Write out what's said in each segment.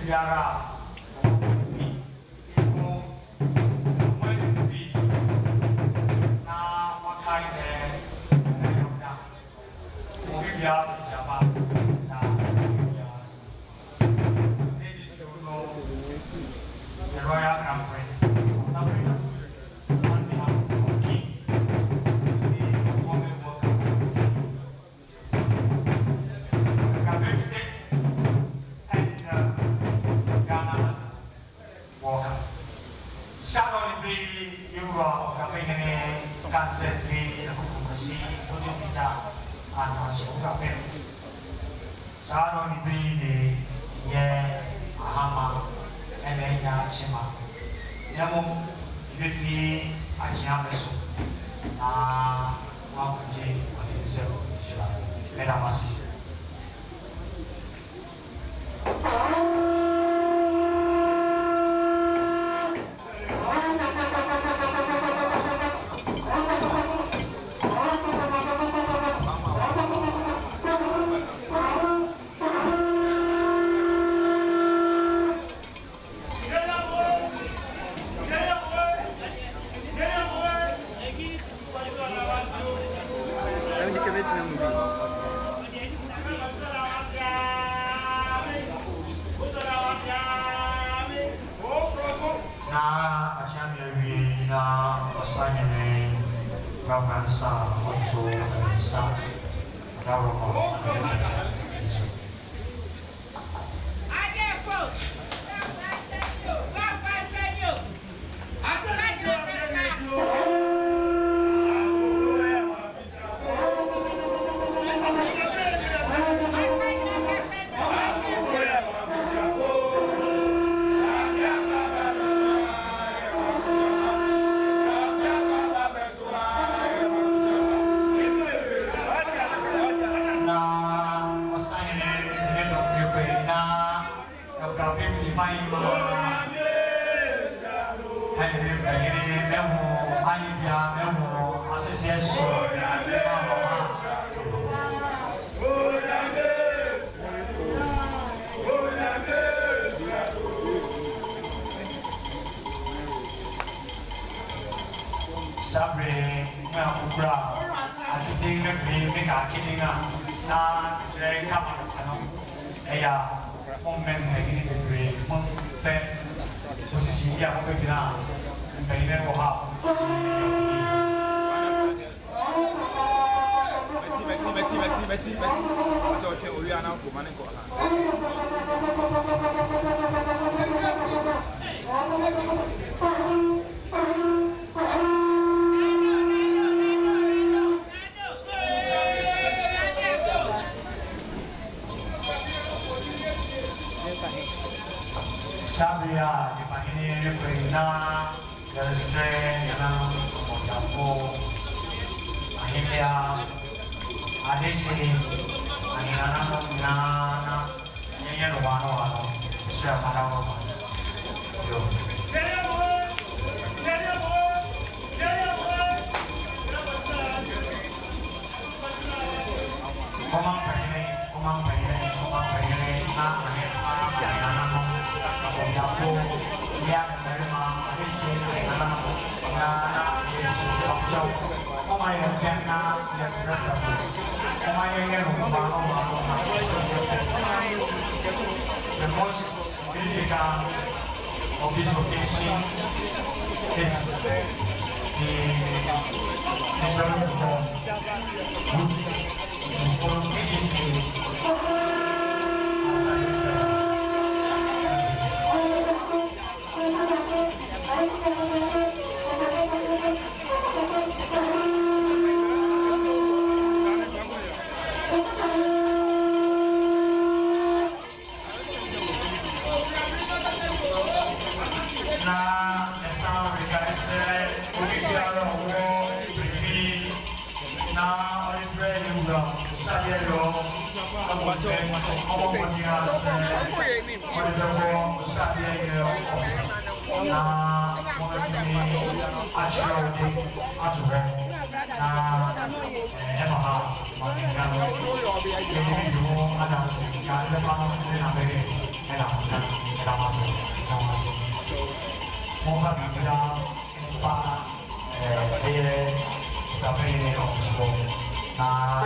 Yara, the Royal Crown Prince of South Africa, on behalf of the King, Catholic State and Ghana as welcome. Shadow be Europe, Cafe, Cancer, be Akufusi, Putin Pita, and Mashuka Pen. Shadow be the Ahama and Enya Shima. Nemo, if he Achiameso, Wafuji, or himself, let us see. Sabia, Ipahini, Perina, Yelse, Yanam, Mojafo, Ahimia, Adesi, Ahinana, Nana, Yan Wano, Sir Madamo. Komang Pahini, Na, Ahinana, Yapu, yang menerima adisi dengan Omai yang kena yang berat, Omai yang rumah. The most significant of this occasion is the National Mohon dibilang Pak dia tapi ini langsung nah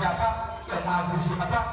siapa yang maha bersifat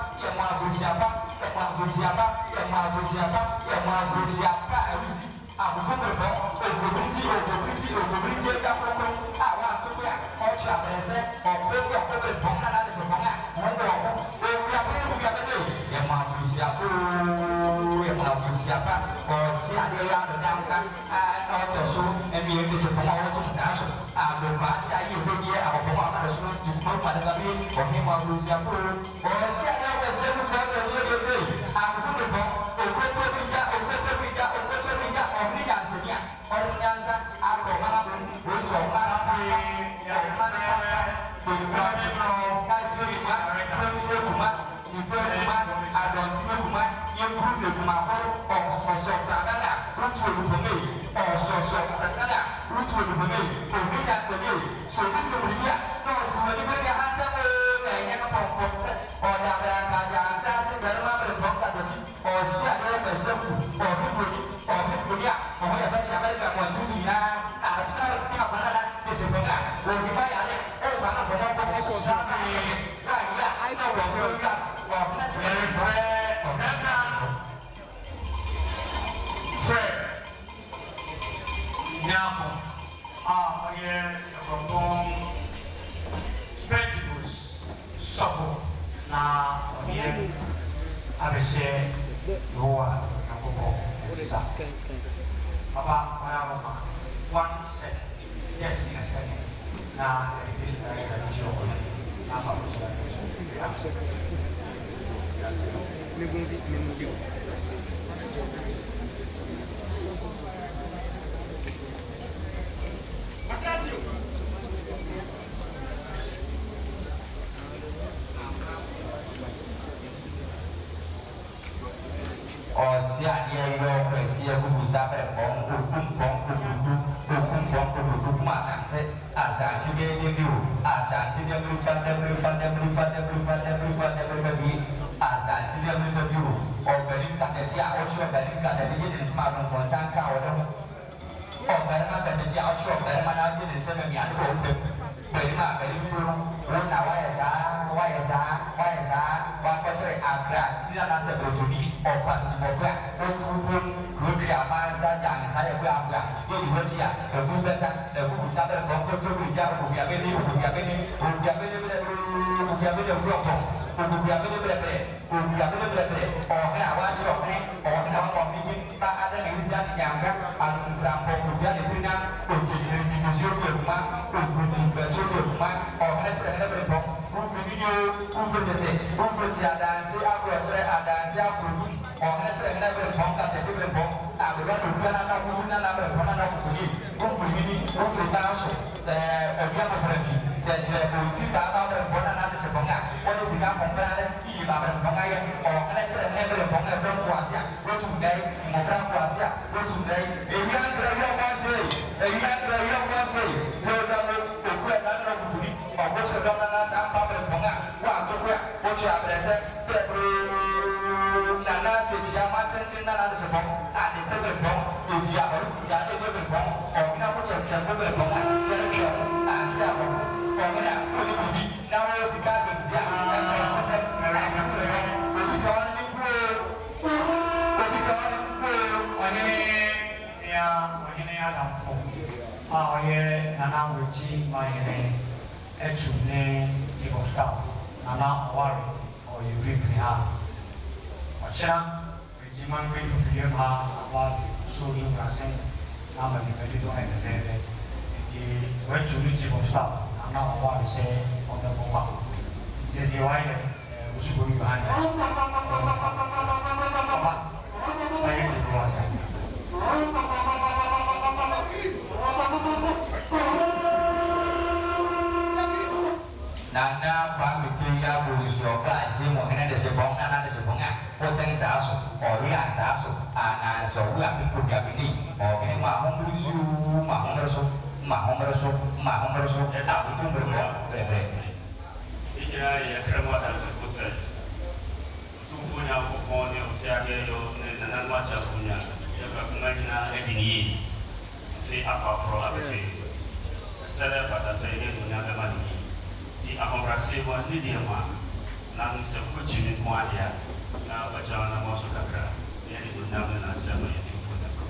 nyame na asɛm yɛ tumfo da ko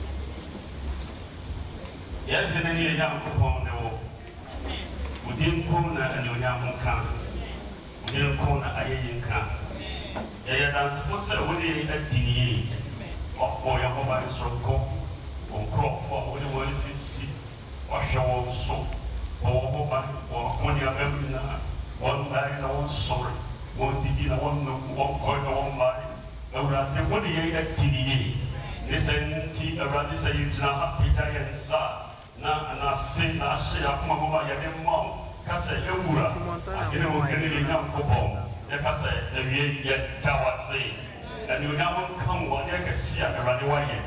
yɛhene ne yɛnya nkopɔn ne wo wodi nko na anuonyam nka wodi nko na ayɛyi nka yɛyɛ dansefo sɛ wode adi ne yie ɔbɔ yɛ bɔba ne soronko wo nkurɔfoɔ a wode wɔn sisi ɔhwɛ wɔn so wɔwɔ bɔba wɔn akɔneaba mu nyinaa wɔn dae na wɔn sɔre wɔn didi na wɔn nomu wɔn kɔe na wɔn mmae awurade wode yɛn adi ne yie ne sɛ nti awurade sɛ yɛgyina ha pagya yɛn nsa na anase na ahyɛ akoma mu ma yɛde mma wo ka sɛ ɛwura ahene wo hene yɛ nyankopɔn yɛka sɛ awie yɛda wase anuonyam nka wo ɔne akɛse a awurade wayɛ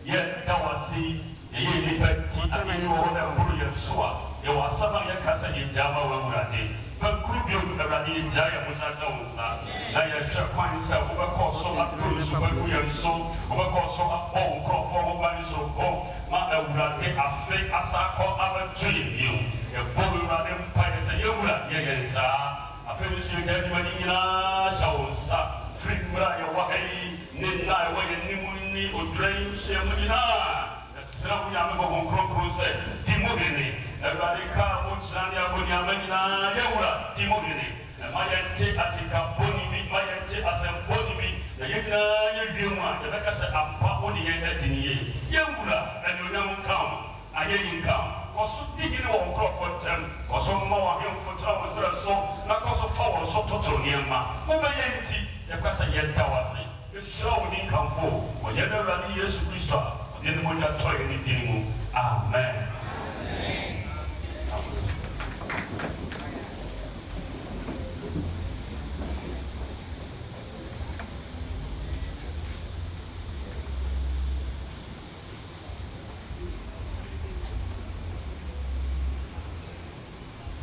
yɛda wase yɛyɛ nnipa nti adene wɔ hɔ na ɛboro yɛn so a yɛwɔ asɛm a yɛka sɛ yɛgyaa ma wo awurade pankuru bio awurade yɛgyaa yɛ mohyɛ sɛ wo nsa na yɛhwɛ kwan sɛ wobɛkɔ so atoro nsupa gu yɛn so wobɛkɔ so abɔ wo nkurɔfoɔ ho ba ne soronko ma awurade afe asa akɔ abɛto yɛ bio yɛbɔ awurade mpaeɛ sɛ yɛwura yɛyɛ nsaa afei nso yɛgya adwumade nyinaa hyɛ wo nsa firi mmerɛ a yɛwɔ ha yi ne nna a ɛwɔ yɛn nim ne odwura yi nhyɛ mu nyinaa ɛsrɛ wo nyame bɔ ho nkronkron sɛ di mu hene awurade kaa mo kyerɛ ne abɔneama nyinaa yɛwura di mu hene ma yɛnte atekabɔne bi ma yɛnte asɛmbɔne bi na yɛn nyinaa yɛwie mu a yɛbɛka sɛ ampa wo ne yɛn adi ne yie yɛwura anuonyam nka wo ayɛyi nka wo kɔ so di hene wɔ nkurɔfoɔ ntɛm kɔ so ma wɔ ahemfo tena wo serɛ so na kɔ so fa wɔn so toto nneɛma wobɛyɛ nti yɛka sɛ yɛda wo ase yɛhyira wo ne nkamfo wɔ yɛn awurade yesu kristo a ɔde ne mogya tɔ yɛ ne din mu amen.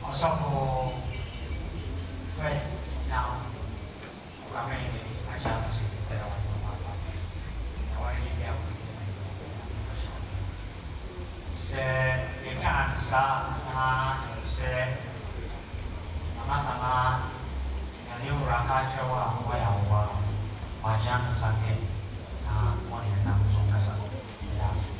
Osofo Fred now kami aja mesti kita sama apa awal ini dia se ikan sa na se sama yang orang kacau apa yang orang macam sakit na orang yang langsung rasa biasa.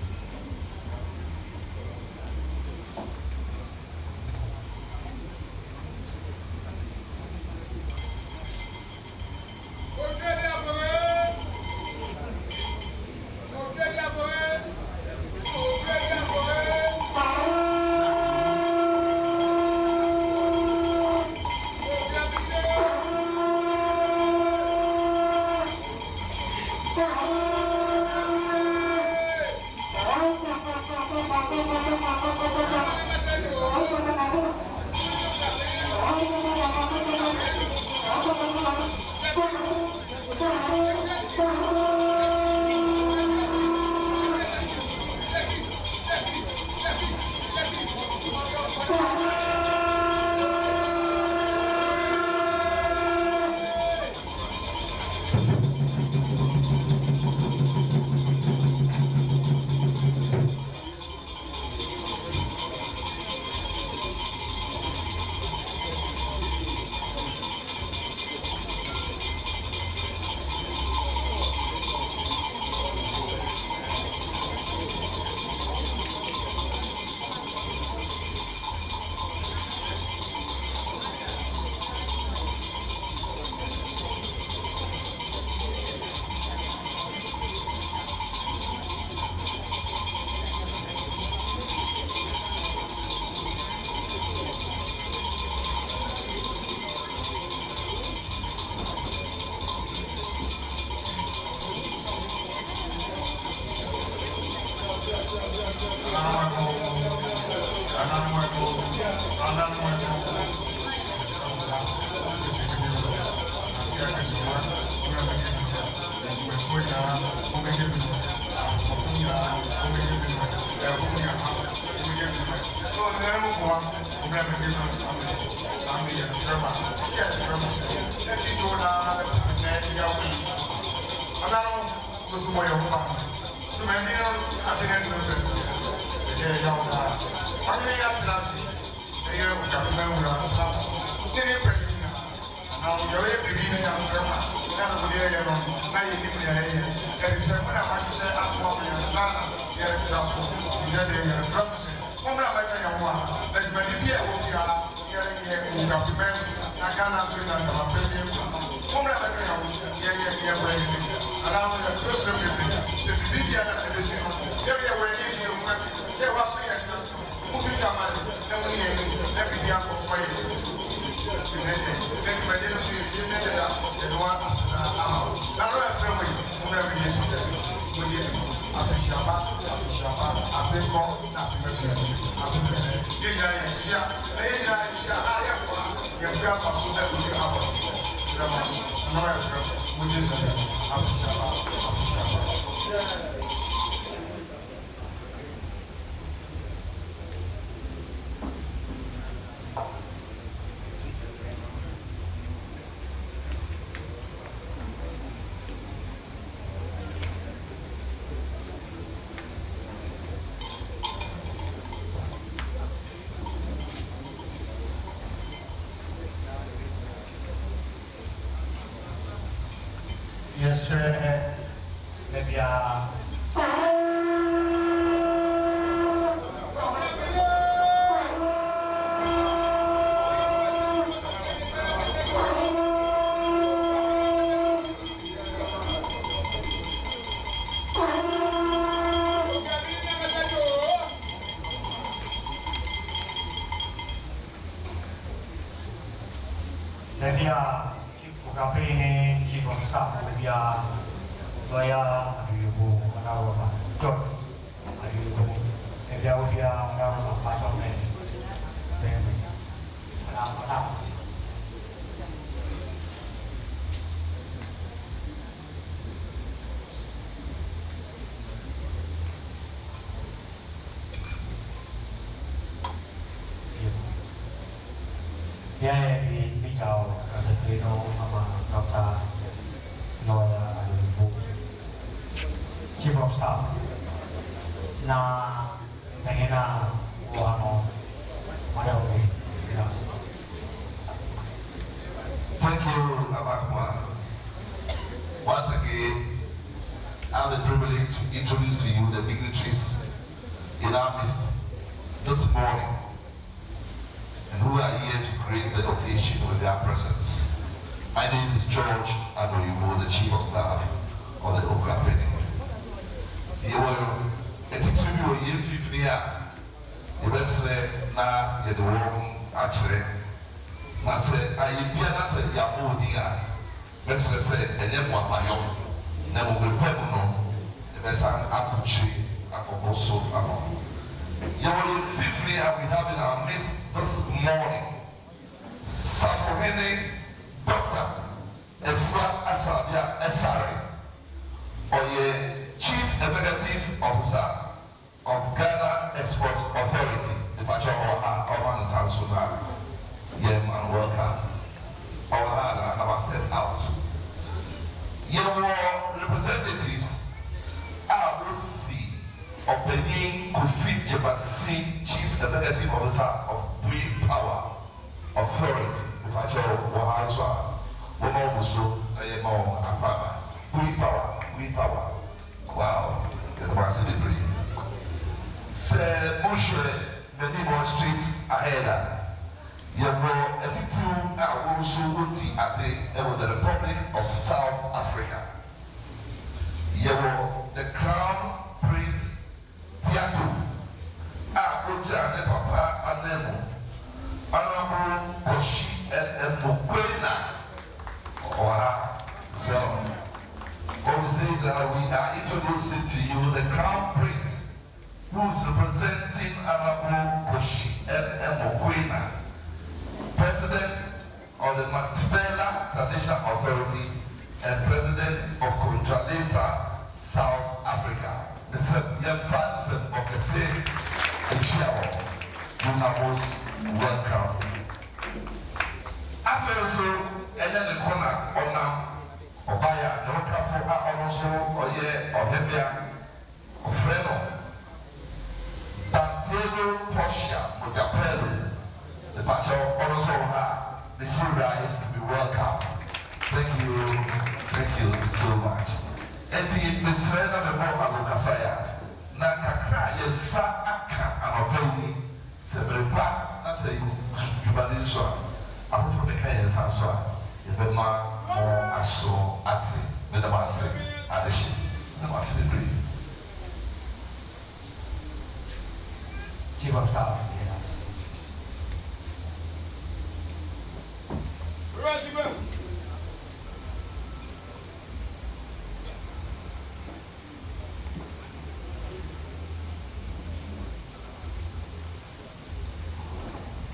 Now, you're a baby, and I'm a Sana, yeah, just yeah, they're from Come on, like I want. Like many people, we are here in the government. I can't say that I'm a billion. Come on, like I want. Yeah, and I'm a person with me. So, the media and the city, yeah, where is your work? There was a chance. Move it on, then we let me be up for Sway. Then my little see, you made it up, and one as now I'm family, whatever it is. Afishaba, Afiko, Afimation, Afimation. You guys, I am your grandpa, so that we have no, we just Afishaba. Yes, sir. Maybe Chief of Staff, maybe lawyer, John, maybe I would be a passion man. Yeah, we go as a fellow Dr. Lawyer Chief of Staff. Na tengena wano madawi yes. Thank you, Abakma. Once again, I have the privilege to introduce to you the dignitaries in our midst this morning, and who are here to grace the occasion with their presence. My name is George Anoyubo, the Chief of Staff of the Okra Penny. You will teach me what you feel here. You best say, na you the one actually. Na say, I be na say ya modia. Best say, enye mo apayo. Na mo prepare no. You best say akuchi, akoboso, ako. You will feel we have in our midst this morning. Safohene Dr. Efra Asabia Esari, Oye Chief Executive Officer of Ghana Export Authority, the Pacha Oha, Oman Sansuna. Yeah, man, welcome. Oha, I was stepped out. Your representatives are OC of Benin Kofi Jebasi, Chief Executive Officer of Green Power Authority, the Pacha Oha, Woman Muso, Ayemo, Apaba, Green Power. Wow, the massive debris. Say, Moshe, many more streets ahead. You know, a title I also want to add the Republic of South Africa. You know, the Crown Prince Tiago, Abuja, the Papa Anemo, Honorable Koshi and Mukwena. So, we say that we are introducing to you the Crown Prince who is representing Honorable Koshi and Mukwena, President of the Matubela Traditional Authority and President of Contralesa, South Africa. This is the fans of the same show. You are most welcome. After so, and then the corner on Obaya, no traffic, also, or yeah, or Hebia, or Freno, Bantelo Posha, Mujapelo, the Pacho also ha, the Shura is to be welcome. Thank you so much. And the Miss Rena the Moa Kasaya, na kakra yɛsa aka anɔpa yi ni sɛ bereba na sɛ dwumade so a afoforɔ bɛka yɛn nsa so a yɛbɛma mo aso ate mede mo ase adehye mede mo ase bebree. Chief of Staff, yes.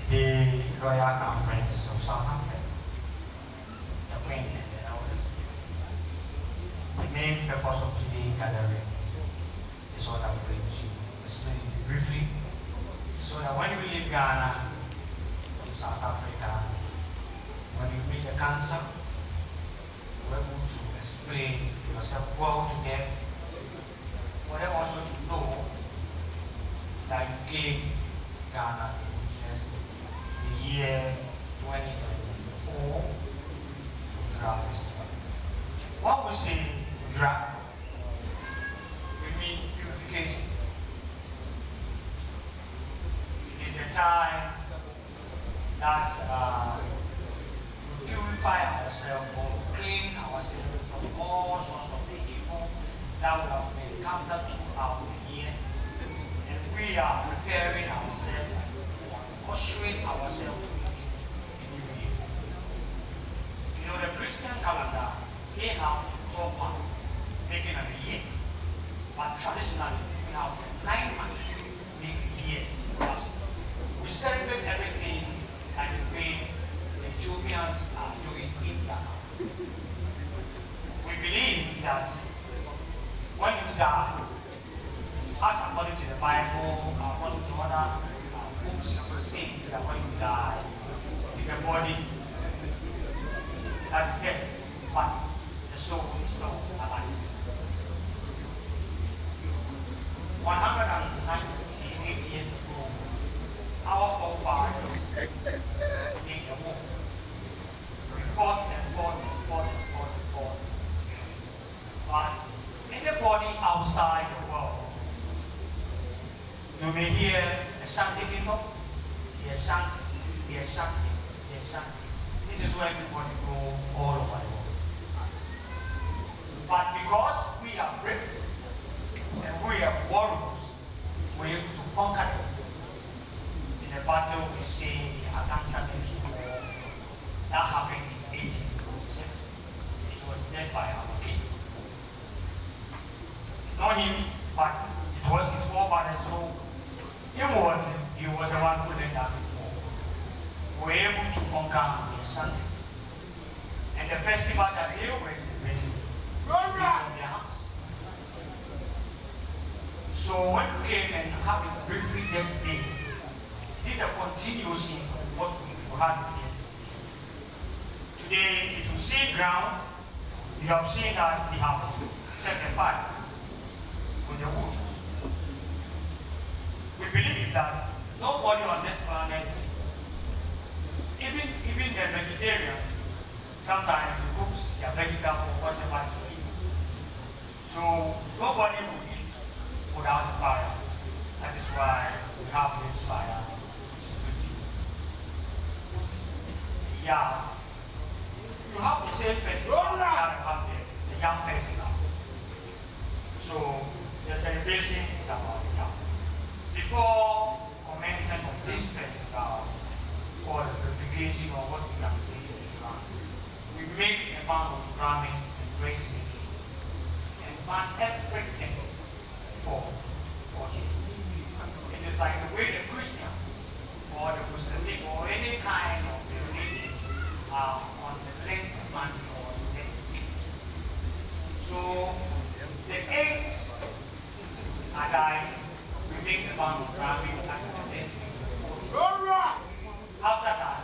The Royal Conference of South Africa, the Queen and the elders. The main purpose of today's gathering is what I'm going to explain to you briefly, so that when we leave Ghana to South Africa, when you meet the council, we're able to explain yourself well to them, for them also to know that you came Ghana to witness the year 2024 Udra Festival. When we say Udra, we mean purification. It is the time that we purify ourselves or clean ourselves from all sorts of the evil that we have encountered throughout the year. And we are preparing ourselves, ushering ourselves into a new year. You know, the Christian calendar, they have 12 months, making a year. But traditionally, we have 9 months, making a year. We celebrate everything like the way the Ethiopians are doing in Ghana. We believe that when you die, as according to the Bible, according to other books, saying that when you die, it is the body that is dead, but the soul is still alive. 198 years ago, our forefathers did a war. We fought and fought and fought and fought and fought. But anybody outside the world, you may hear the Shanti people, the Shanti, the Shanti, the Shanti. This is where everybody go all over the world. But because we are brave and we are warriors, we're able to conquer them. In the battle we see the Atanta War that happened in 1846. It was led by our king. Not him, but it was his forefathers. So inwardly, he was the one who led that war. We were able to conquer the Ashantis. And the festival that they were celebrating from their house. So when we came and have it briefly yesterday, it is a continuation of what we had yesterday. Today, if you see ground, you have seen that we have set a fire with the wood. We believe that nobody on this planet, even the vegetarians, sometimes they cook their vegetable or whatever to eat. So nobody will eat without a fire. That is why we have this fire, which is good to put. Yeah. You have the same festival that we have here, the Yam Festival. So the celebration is about the Yam. Before commencement of this festival, or the purification or what we can say in Islam, we make a band of drumming and grace making and ban everything for 40 days. It is like the way the Christians or the Muslim or any kind of religion are on the Lent month or the Lent week. So the 8th Adai, we make the band of drumming as the Lent week of 40. After that,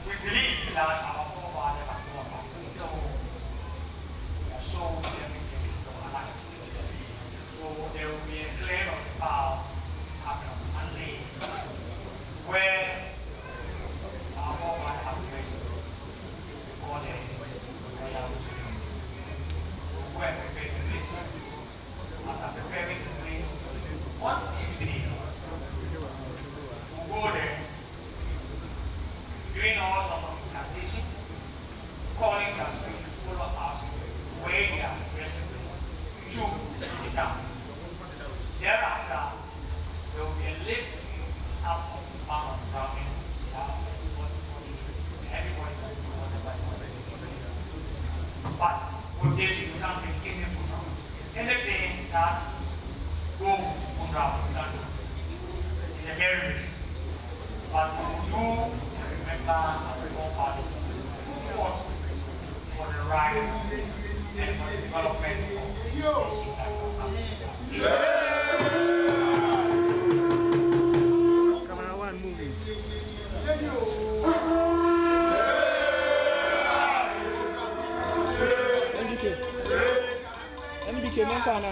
we believe that our forefathers have gone back. Still, their soul and everything is still alive. So there will be a clear of the path to happen on Monday, where our forefathers have placed before the royal ceremony. So we are preparing the place. After preparing the place, down. Thereafter, there will be a lift up of the Mount of Brahmin. Everybody can do whatever you want to do. But with this, you can't bring any funeral. Anything that go with the funeral, you can't do. It's a merry. But we will do and remember our forefathers who fought for the right and for the development of this nation that will come. Camera one moving. MDK Montana.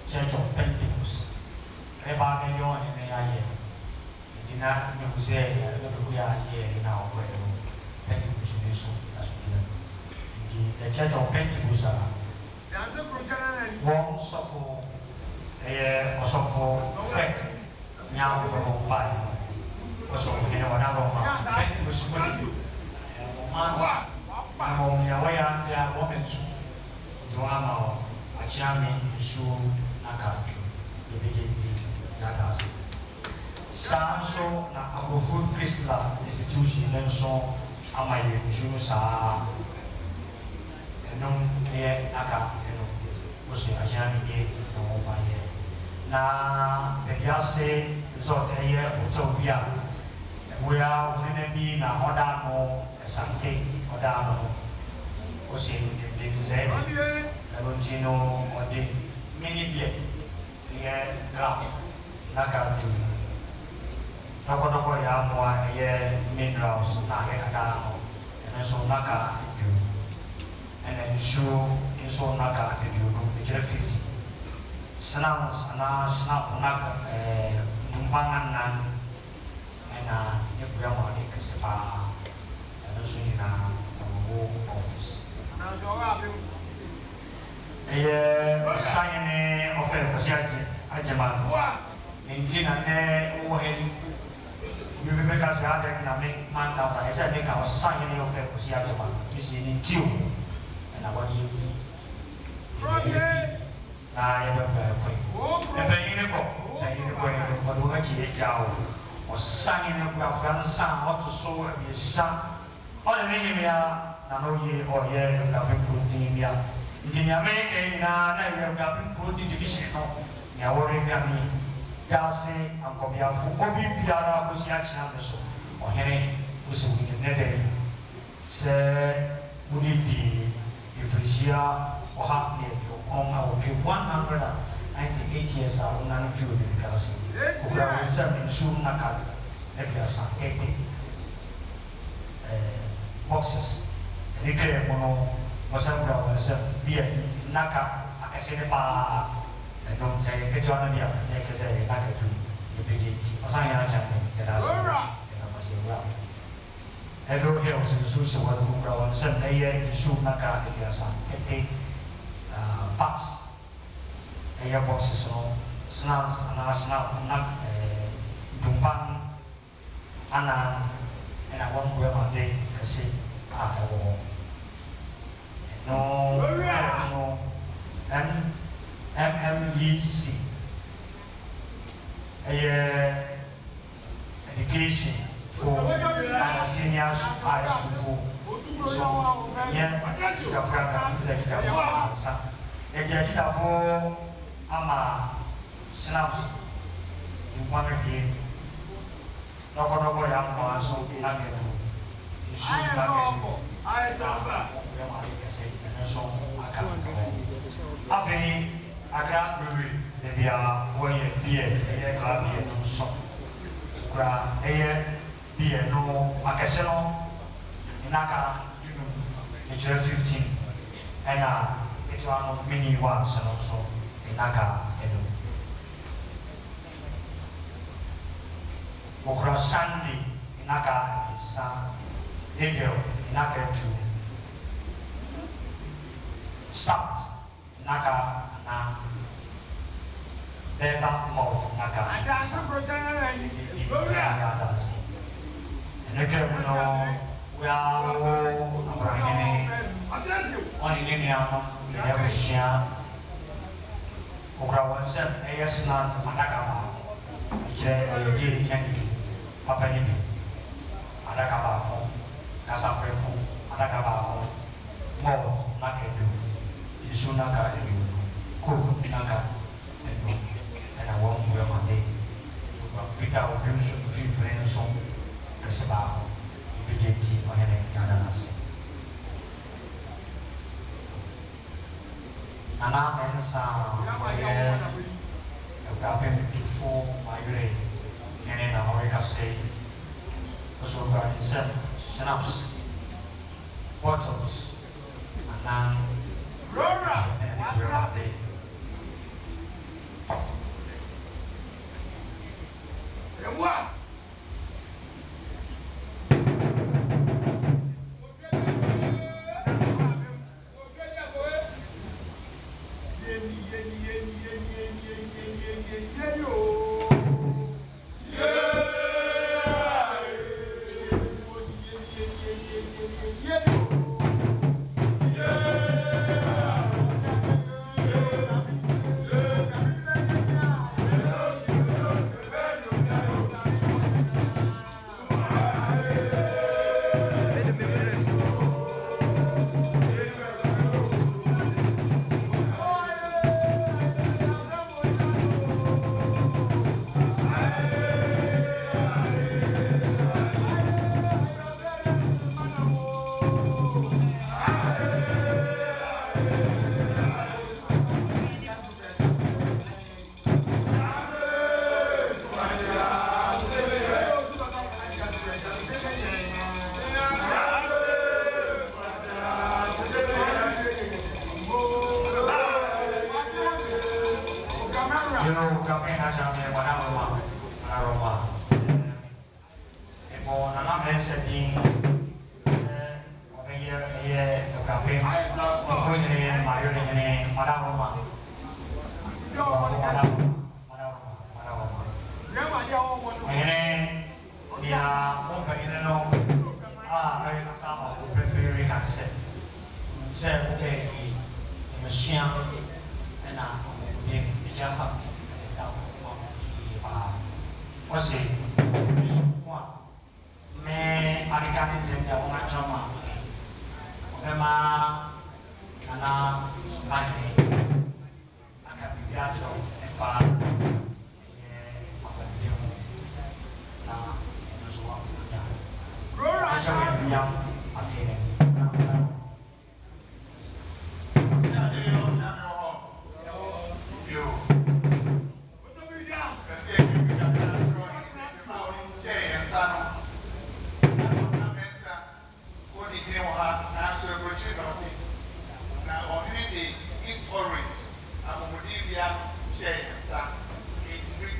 Church of Pentecost. Everybody know in the area. It's not the museum. We are here now. Pentecost is so. The Church of Pentecost. One suffer. Suffer. Fact. Now we go by. Also, we know what I'm Pentecost. Achami Shu Nakatu, the BJT Yagas. Sanso na Abufu Prisla institution and so Amaye Jusa Enum Ye Naka, Musi Achami, no fire. Na Pediase resort a year Utopia. We are going to be na Odano, Sante, Odano, Osi, the Zed. Rontino or the mini beer, the ground, Naka. Noko Yamwa, minerals, Naka, and also Naka, and then shoe in so Naka, which are 50. Snouts, snap, Naka, Dumbangan, and Yabrama, Kasapa, and also in a office. Sign of a Ajama. Maintain a way. You remember us having a make Mantas. I said, make our sign of a Ajama. Is in two. And I want you. I don't know. The Beninico, but we actually go or signing up your friend's son, what to show a son. All the Minimia, Nanoye or Ye, and Gabriel. In America, now we have been put in division. Now, Kami, Jase, and Kobia, for Obi Piara, was the action of the soul, or Henry, was a winning day. Say, would it be if Frisia or Hackney, or will be 198 years old, none of you in the Galaxy, who are serving soon Naka, maybe a son, 80 boxes. And they clear mono. Masamba was a beer, Naka, Akasepa, and don't say, get on the other, make us a Naka, the PDT, or Sayana Champion, get us. Heavy Hills in Susa, what the Mukra on some day, Sunaka, Yasa, Pass. Air boxes on Snans, National, Tumpan, Anna, and I won't wear my day, I say, I will. No, MMEC. Education for seniors high school. So, yeah, executive for Ama Snaps. You want to be no young so nugget. You should not I think I can't believe that they are going to be a club here no song. Be a no Macasino in Naka June 15 and it's one of many ones and also in Naka. Okra Sandy in Naka is Eagle in Naka to start Naka na Delta Mode Naka. And that's a protein. And again, we are on Indiana, we have a share. Okra was said, AS Naz Manakaba, J. Kennedy, Papanibi, Adakaba, Casapreco, Adakaba, Mode, Nakadu, Isunaka, Cook, Naka, and I won't wear my name. Vita will use a few friends on the Sabah, immediately on any Yananas. Nana Mensa, a weapon to form my grade, and in America say, also got in synapse, bottles, and now, and what?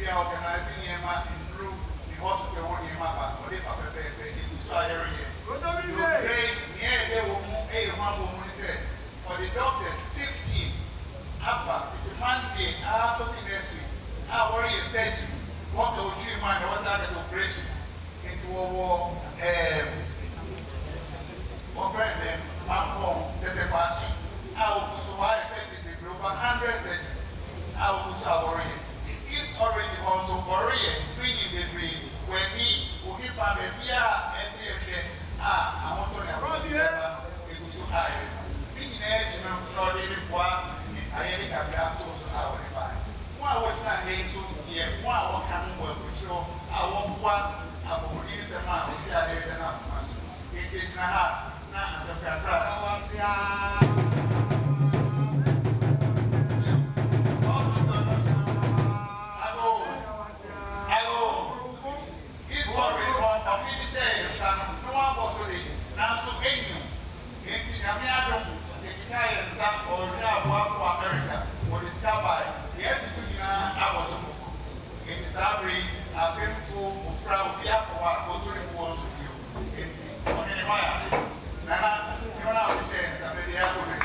Organizing Yema, the hospital, Yema, or the Papa, for the doctors 15 upper it's Monday see next week worry a surgery what the treat man what that is operation into what friend them Mambo Tete Pashi so why I said this they over 100 surgeries worry East already also worry screening debris when me who give them a SAF I want to know bringing edge not really what I ain't got to our divine. Why would not so yet? Why what can work with you? I want what I will release a man who said I didn't have muscle. It is not as a I go. He's worried about the shares and no one was already now so any. Enti nyame adom ekika yensa ɔhwɛ aboa for America wɔ discover yɛ tutu nyinaa abɔ so fofo enti saa bere apemfo ofra obi akɔ hɔ a ɔsori mu wɔn so bio enti ɔhene hɔ ayɛ nana nyɛ na ɔde hyɛ nsa baabi akɔ ne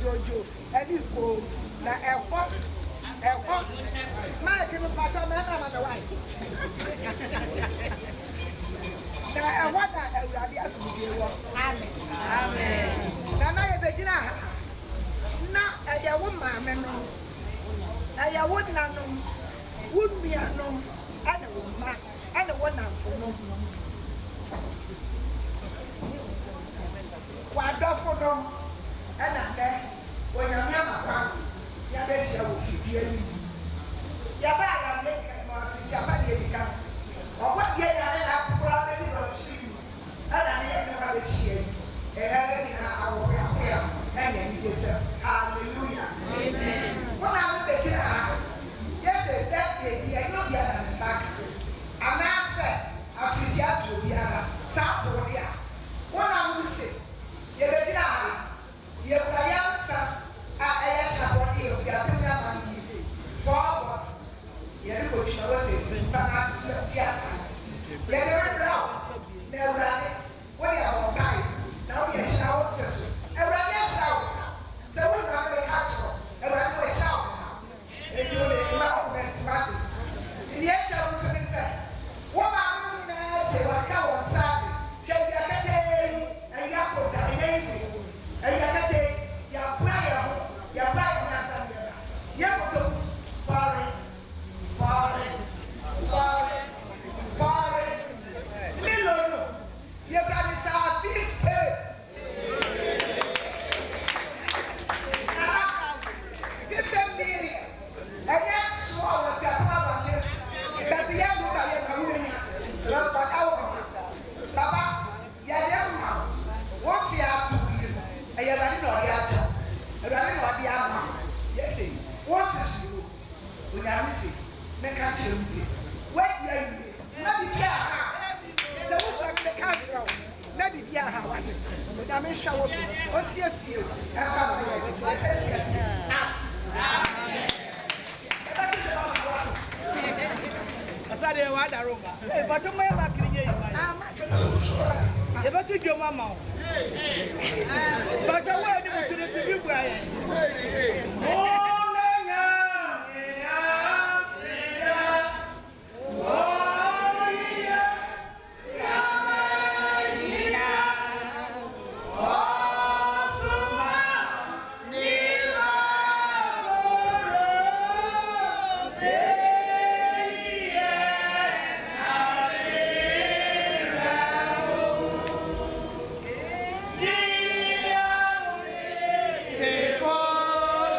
Jojo, any go na ekwo my people pass me na my wife na what na Awurade asubie wo amen na ye begina na eye wo maame no eye wo nanom wo nuanom ane wo ma ane wo namfo no wa dofo no and then when you're not ya besi awo fidie yi ya ba ya make ma fi japa de dika o gba die ya na akura be di do shi ana ne ya na be shi yi ni na awo ya na ni de se hallelujah amen wona me be tira yes the that day ya no bia na saka ana se afisia to biara sa to dia wona mu se ye be tira ye prayansa a aya shabodi ya pemia mani 4 bottles yɛde kɔ twina wɔ sɛ mpana ti aka yɛde rebrɛ wo na awurade wode abɔ mpae na wode ahyira wo te so awurade ahyira wo sɛ wonua mɛbɛka kyerɛ awurade wɔahyira wo enti wode ma wokɔbɛntoma de deɛ ɛkyɛ wo so ne sɛ wo maame no nyinaa sɛ wɔka wɔn nsa ase hwɛ awiakatee awiakota ɛnyɛ yisi awiakatee yɛaboa yɛ ho yɛaboa yɛ ho asa nneɛma yɛkotoku pɔre pɔre pɔre pɔre lilo no yɛkura ne saa 50 50 million ɛnyɛ soɔ wɔ piapoma bɔnten so bɛte yɛ mu ba yɛ ma wulenya lɔkɔda wɔ hɔ baba yɛde ma wɔn fi ato yie no ɛyɛ ɛwurade na ɔde akyɛw ɛwurade na ɔde ama yɛsɛ wɔn fi hyiri o onyame se mɛka kyerɛ mu se wɔadi awie na bibi aha sɛ wosɔ mi mɛka kyerɛ wo na bibi aha wate onyame hwɛ wo so ɔsiesie o ɛfa ma yɛ ɛkɛhyia Asade wa daro ba. Eh, but mo ma kiri ye ba. Ye ba tu jo mama o. But wa ni mo tire tu bi bua ye. For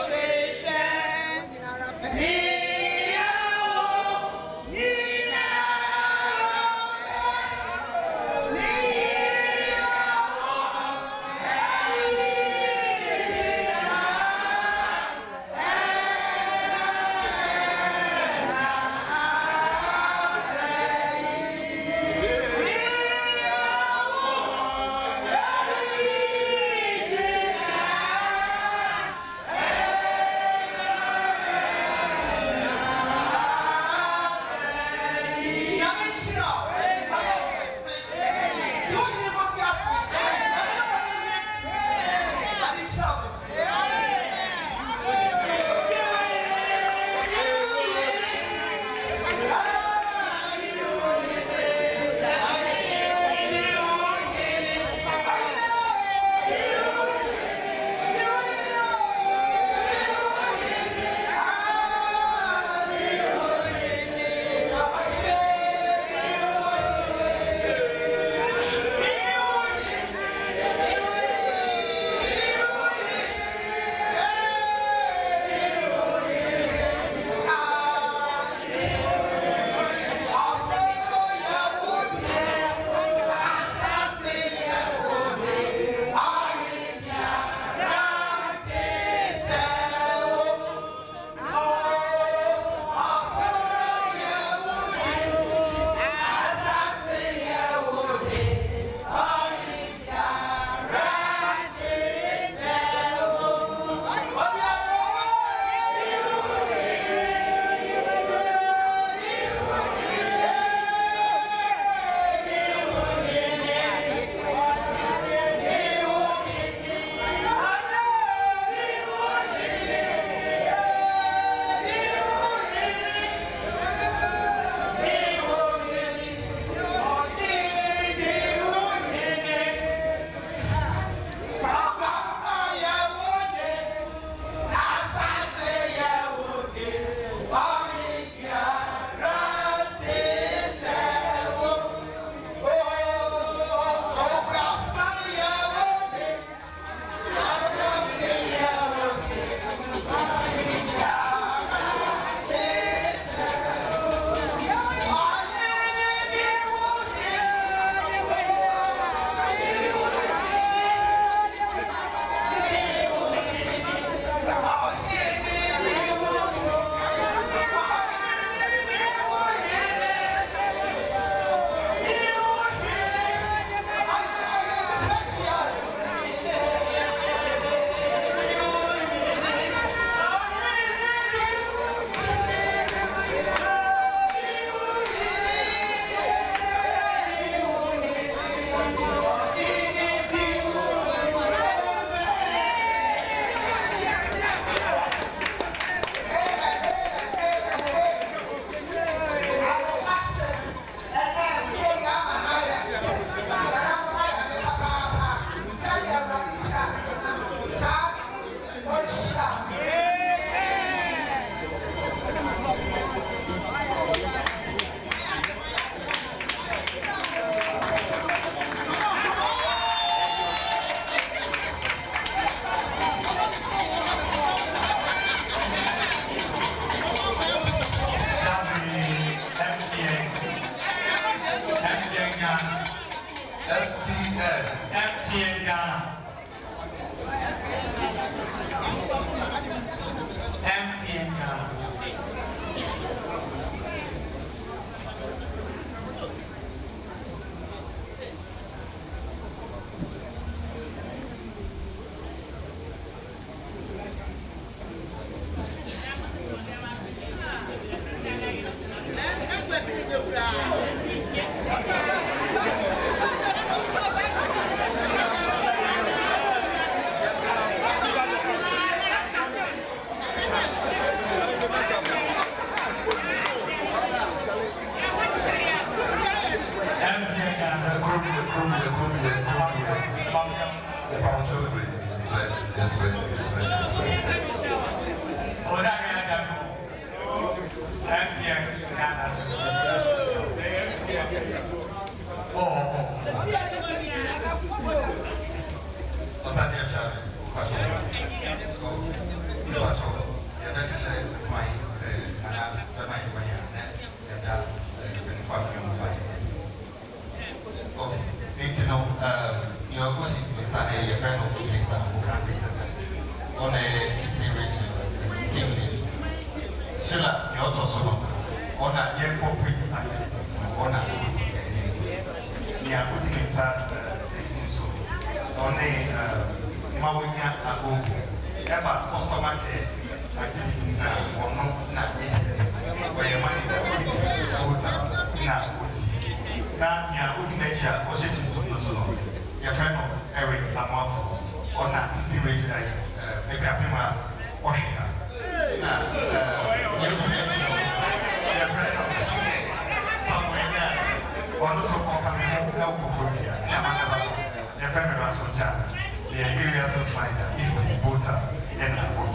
voter and a vote.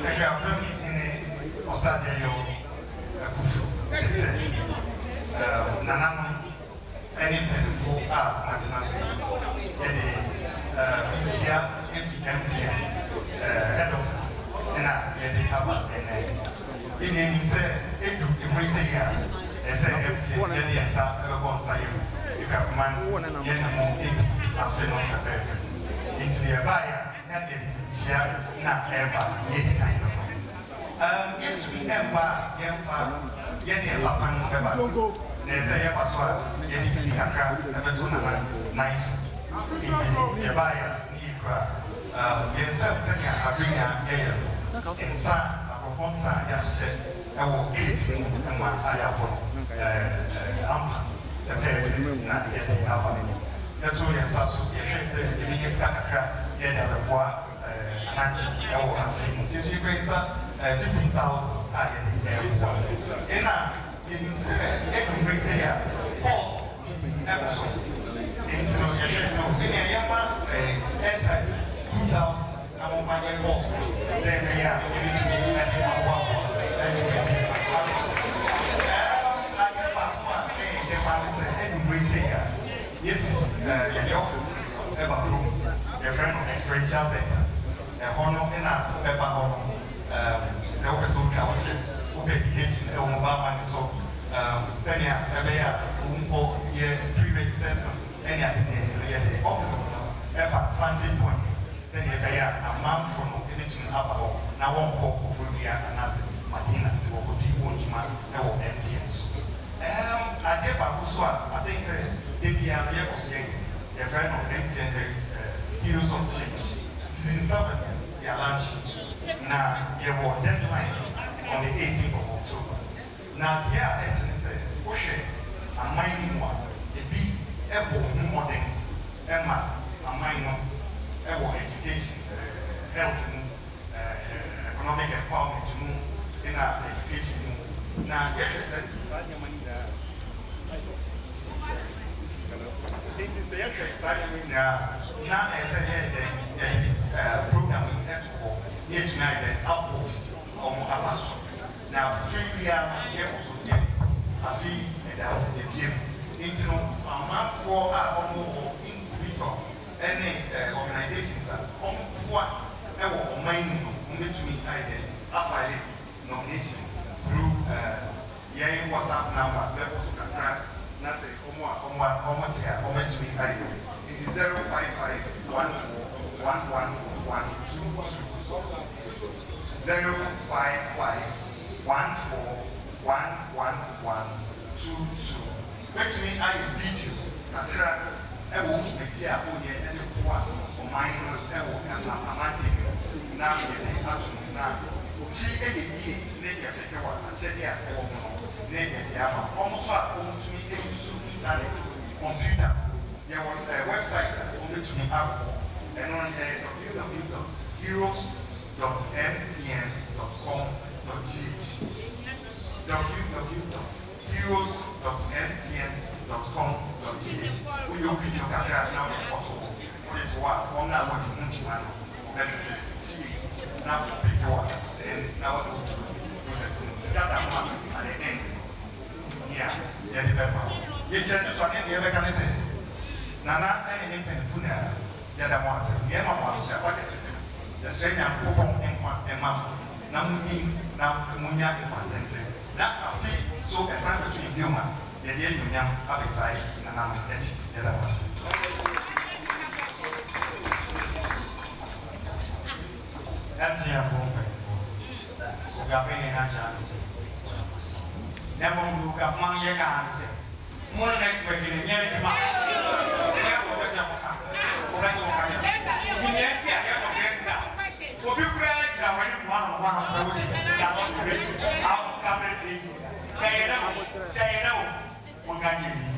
I got them in a Osadio Kufu. Nanam, any benefit Martinez, any India, MTN, head office, and I get the cover and in any say, if you embrace a year, as a MTN, then yes, I have one side. You have man, Yenamo, 8 after no affair. Into the buyer, not getting share, not ever, yet kind of. Get to be Ember, Yemfa, Yenny as a fan of ever. There's a Yapaswa, Yenny Akra, ever to nice. It's the buyer, Nikra, yes, I bring a air, and son, a perform son, yes, I will eat him and my ayapon, the fair, not yet our. That's all your sasso, your friends, the biggest Kakra, and the bois, and since you raise 15,000, I get the air one. And now, you say, every race there, pause, episode. Into your friends, in a young man, enter 2,000, I'm on my pause. Then they are giving to me at the one. Yes, the office, ever room, a friend of experiential center, a honor and a pepper honor, is a office of scholarship, of education, a mobile money. So, Senia, a bear, whom call ye pre-register, any other the offices, ever planting points, Senia Bear, a man from anything up now one call of Rudia and as Martina, so could be one man, or MTNs. I think the friend of MTN Heroes of Change. Season 7, they are launching. Now, you have a deadline on the 18th of October. Now, there are a mining one, a big modern, Emma, a minor, education, health, economic empowerment, in our education. Now, yes, I said, it is the exciting now as a program we have to go each night and up or Abasso. Now, 3 years, a fee and out the game. Into a month for our individuals and organizations are on one. I will mind between either nomination through WhatsApp number, levels of nothing. It is 055-111-22. Wait to me, I video. I won't make the apple yet and the one or mine will tell and now she any year, naked, I said, yeah, naked, almost to me, internet, computer. There was a website only to me Apple and on www.heroes.mtn.com.gh www.heroes.mtn.com.gh we will video camera now the portal on it one now when you want now pick one then now what we do processing start that one at the end yeah the paper you change this one the other can say nana any pen funeral the other one say yeah mama what is it the stranger coupon and mama na munya infantente na afi so esan to idioma the dey nyam appetite na na echi the other one MTN phone pay. Ugape na chance. Nemo uga mang ye ka se. Mo next week ni nye di ma. Ne ko be se ka. Ko be se ka. Di nye ti a ye ko be ta. Obi kura ja wa ni mo na fa wo si. Ya mo be. A ka be ti. Say no. Mo ga ji ni.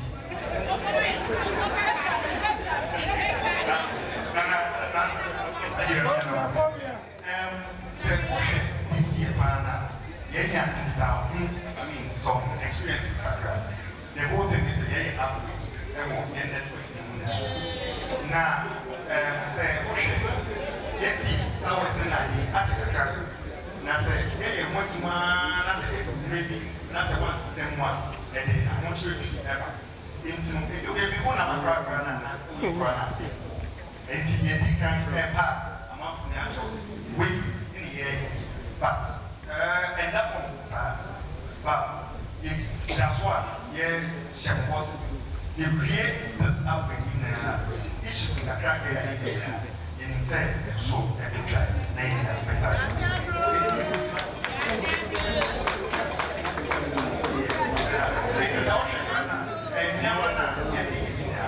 This year, some experiences. The whole thing is a upgrade. Now, say, should be ever. Into you gave me one of my grandma, and she did kind of a month from the actuals. We in the air, but and that one, sir. But you just one, yeah, she was. You create this upbringing issues in the crack area. You say, so every try, name that better. Because all the time, and never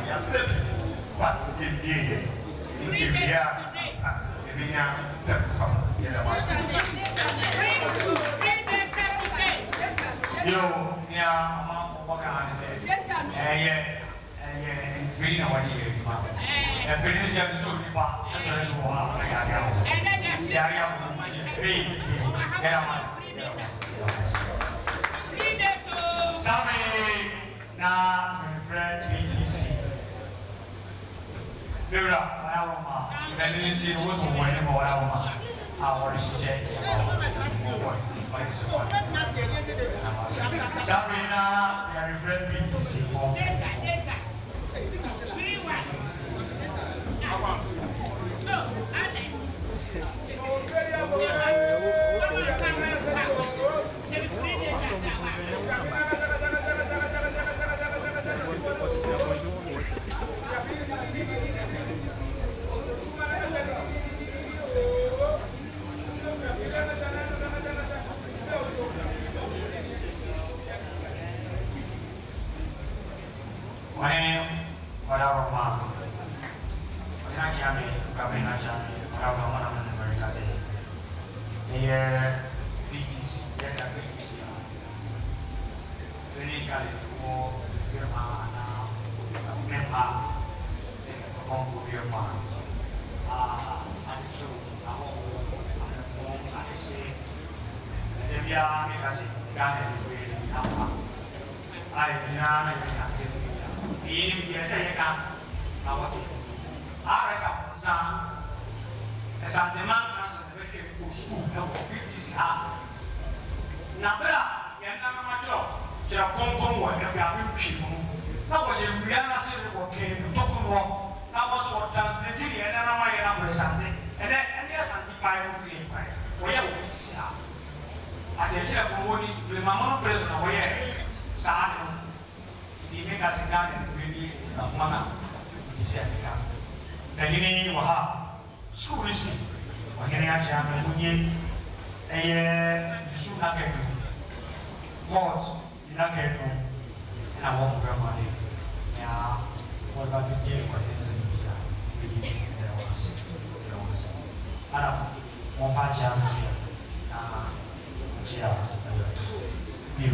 yourself, what's in here? It's in here, and satisfied. Yo, yeah, what can I say? Yeah. Free no one here, and finish the show. Sammy, now my friend BTC. Laura, I am Benedict was one more hour. Our share. Sabrina, my friend BTC for. You,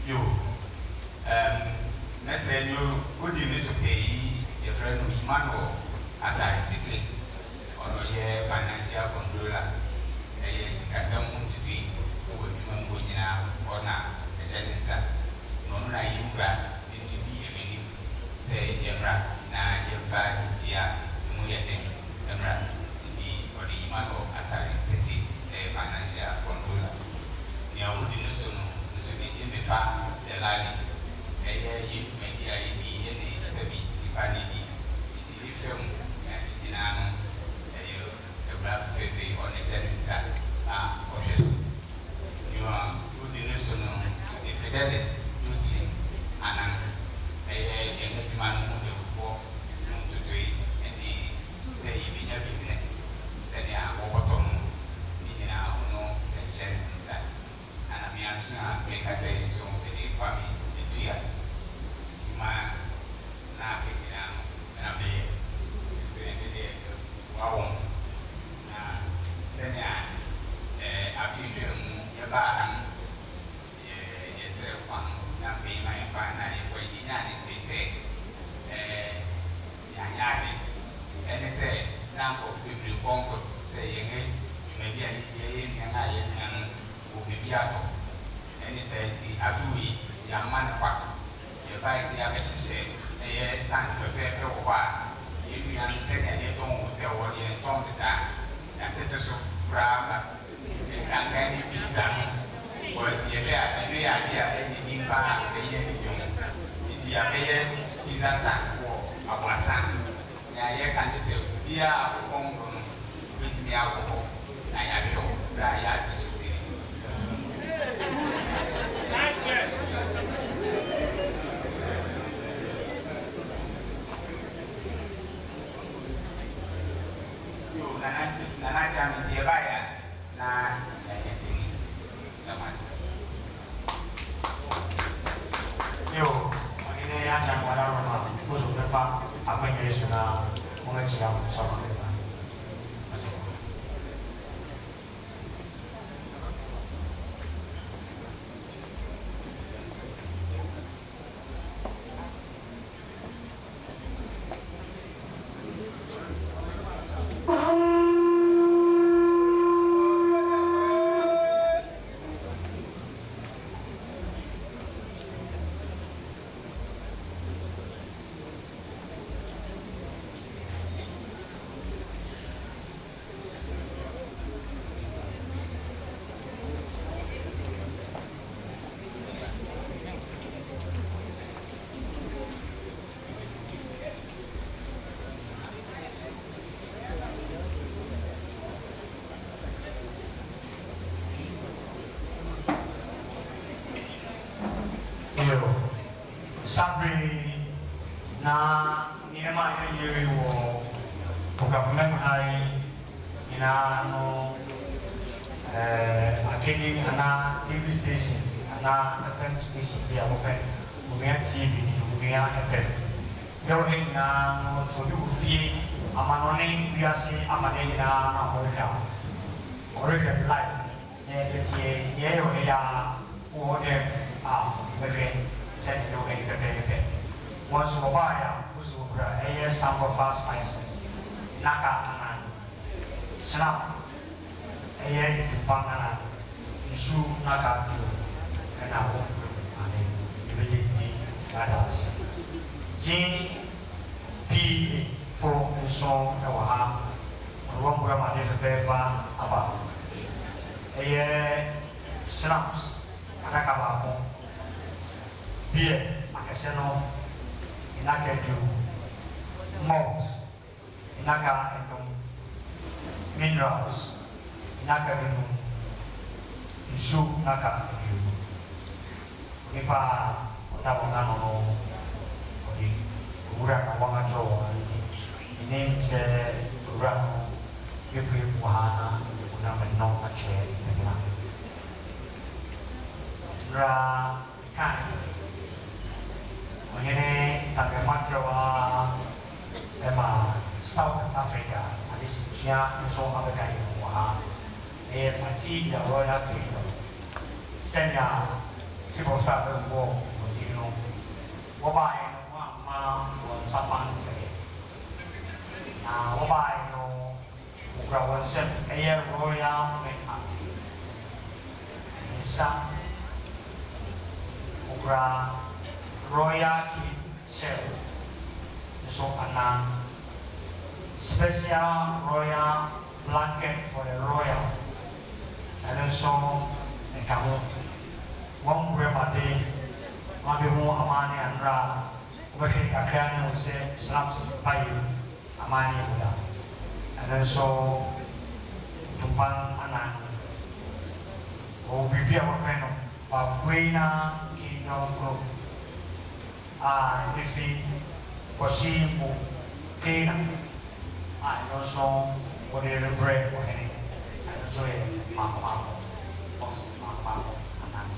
Yo, message you good news to pay your friend Emmanuel as I did on your financial controller. Yes, as someone to do with Mungina or not, the Shenanza. No, I am glad in the say, Yamra, na Yamfa, Gia, Muyate, Yamra, or the Emmanuel as I did financial controller. Now, would you know? In the fact, the line, a year, maybe I did any seven, if I did it, film, and in a black faith on the setting side. You are good in the Fidelis, Lucy, and a young man who walk to do and say, in your business, said, yeah, Overton, in our own setting side. And I'm sure make a say to the family, the tear. My laughing now, and I'm there to end the day. Wow, Senya, a few your bar, yes, one, not being my partner, for humanity say, Yayadi, and they say, now of the bongo, saying, maybe I gave and I Biato, and he said, Afui, young man, your vice, a stand for fair for a while. If you understand that you don't tell what you told me, and it's a grab and any pizza was your idea that you didn't buy the year. It's your pizza stand for our son. Now, you can say, we are home with me alcohol. I have your diet. Nana Jambaya, na Yasini, Lamas. Yo, ini yang saya mahu nama, musuh terpak, apa yang dia sudah mengajar sama kita. Sabi na niyama yuri wo pagkapunan hay inaano akini ana TV station ana FM station dia ofen umia TV umia FM yo na no sodu fie amanone biase amane na orika live se etie ye yo ya o de mebe set no any benefit. Once in a while, Uzubra, a sample fast spices, Naka Anan, Snap, a year to Pangana, Isu Naka, and I won't immediately others. GP for a song, Kawaha, one grammar is a fair far about a year snaps, Anakabako. Beer, Akaseno, Inaka do malts, Inaka and minerals, Inaka do Isu Naka do Nipa Otabonano, Ura Wamajo, the names Ura, Yupi Wahana, Unaman, a chair, Ra Kans. Ini tangga macam South Africa, ada siapa yang Amerika ini, macam dia royal tu, senya chief of staff of war, you know, whereby one someone whereby no grow set a royal maintenance. Isa royal kid shell. So an special royal blanket for the royal. And also the camel. One grandma day, maybe more Amani and Ra, where a crane will say slaps by Amani. And also Tumban Anan. Oh, be our friend of Queen Kingdom Group. If he was she who came, I also what they bread for him. I also a Mama, Moses Mama, and I'm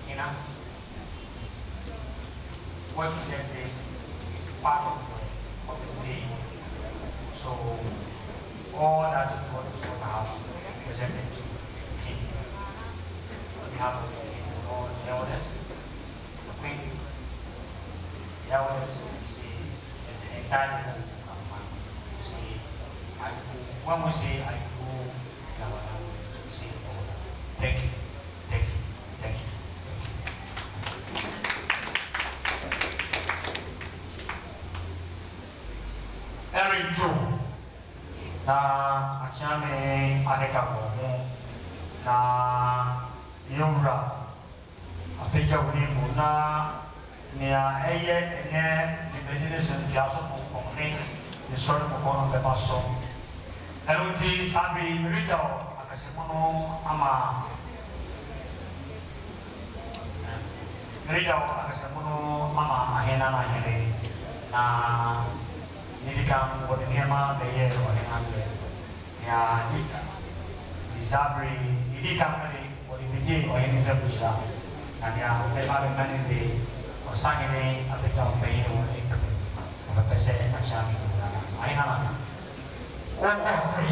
you know, what's the next day is part of the day. So all that God is going to have presented to the king. On behalf of the king, all the elders, the queen, the elders, you see, the entire people of man. You see, when we say I go, we say thank you, thank you, thank you. Every Joe. Na achame aneka mo na yura apeja ulimu na nia eye ne dimedine senjaso mo ne nisoro mo kono be maso eluti sabi rijao akasemono ama rijao akasemono ama ahena na hele na Nidikam what the Nema the year or Henry. Ya it disabri Nidikam what the begin or any Zabusha. And ya the Malaman the or Sangine at the top pain or of a percent and Shami. I know. What was the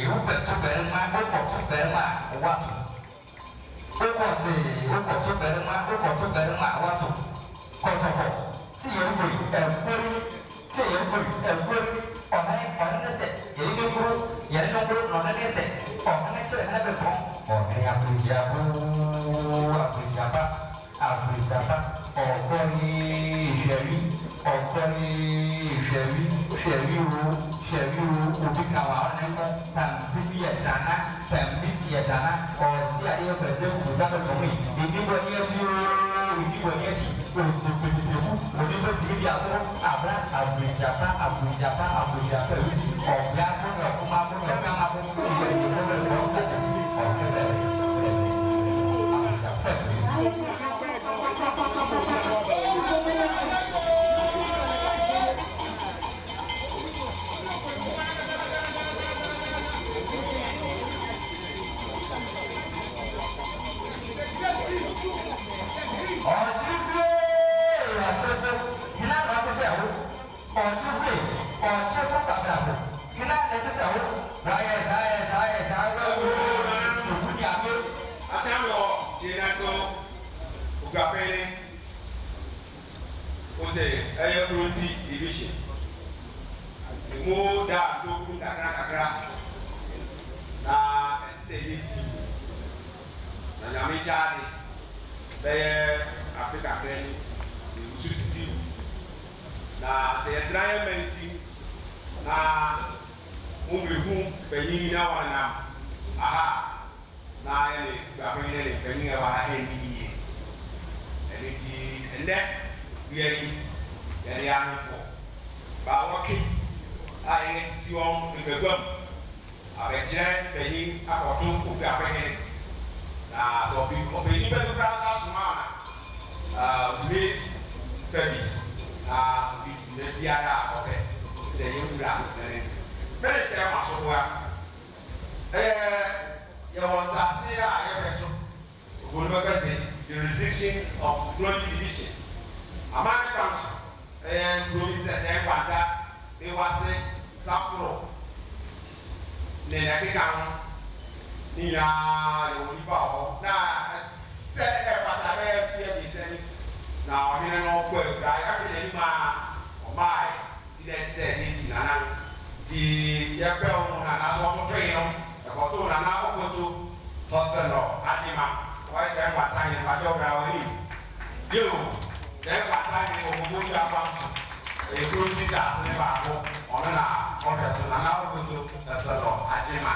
Uber to Belma, Uber to Belma, what? What was the Uber to Belma, Uber to Belma, what? Protocol. See you, say every on the set, Yellow, not an essay, or lecture and have a pump, or any Afrisapa, or Corny Sherry, Ubikawa, Pampiatana, or CIA President who suffered for me. If you were near to division. The more that to kakra na say this na nyame chade be Africa kreni the susisi na say try mensi na umbehu penyi na wana aha na ele gapene le penyi aba NDA eliti ende we yɛde ahemfo baawɔke a yɛne sisi wɔn bebeguam abɛkyerɛ panyin akɔto obi apɛhene na sɛ ɔpanyin bɛbi koraa nso asoma a otumi fa bi na obi dwuma biara a ɔpɛ sɛ yɛwura bɛne sɛ masoboa yɛwɔ nsase a yɛpɛ so obonu bɛka sɛ jurisdictions of Glonti division amane council province at Kwanta, they was Sapro, Nenakikam, ni ya yo ni ba ho na se e pata be pie di se ni na ohene no ko e da ya ke ni ma o mai ti de se ni si na na di ya pe o na na so to tre no e ko to na na o ko to hoselo adima wa je wa tan ni ba jo bra wa ni yo je wa tan ni o mo ya ba e ko ti ta se ba ko ona na o de so na na o ko to hoselo adima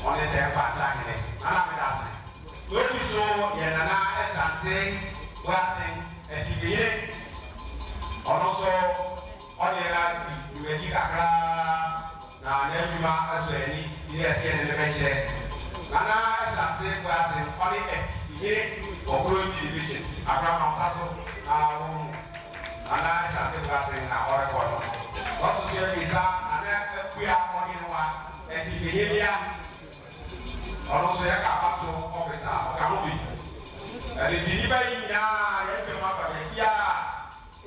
ona je wa tan ni ana me da se lórí so yẹn nana ẹsàntẹ wáàtẹ ẹtìgbìyẹ ọ̀nà so ọ̀nìyẹn ìwẹ̀dì kakra na n'ẹdwuma ẹsọ ẹni ti ẹsẹ ẹni ní bẹ́ẹ̀ nana ẹsàntẹ wáàtẹ ọ̀nì ẹtìgbìyẹ ọ̀kúrò tìlívision abraham ọ̀sáso na ọ̀hún nana ẹsàntẹ wáàtẹ na ọ̀rẹ́kọ̀ọ̀dọ̀ ọ̀tún so ẹbí sá nana ẹkúyà ọ̀nìyẹn wa ẹtìgbìyẹ bíyà. Ọ̀rọ̀ sọ yẹ ká pàtó ọ̀fíìsà ọ̀gá mú bi. Ẹni tí ní báyìí náà yẹ fẹ́ máa bàbá yìí á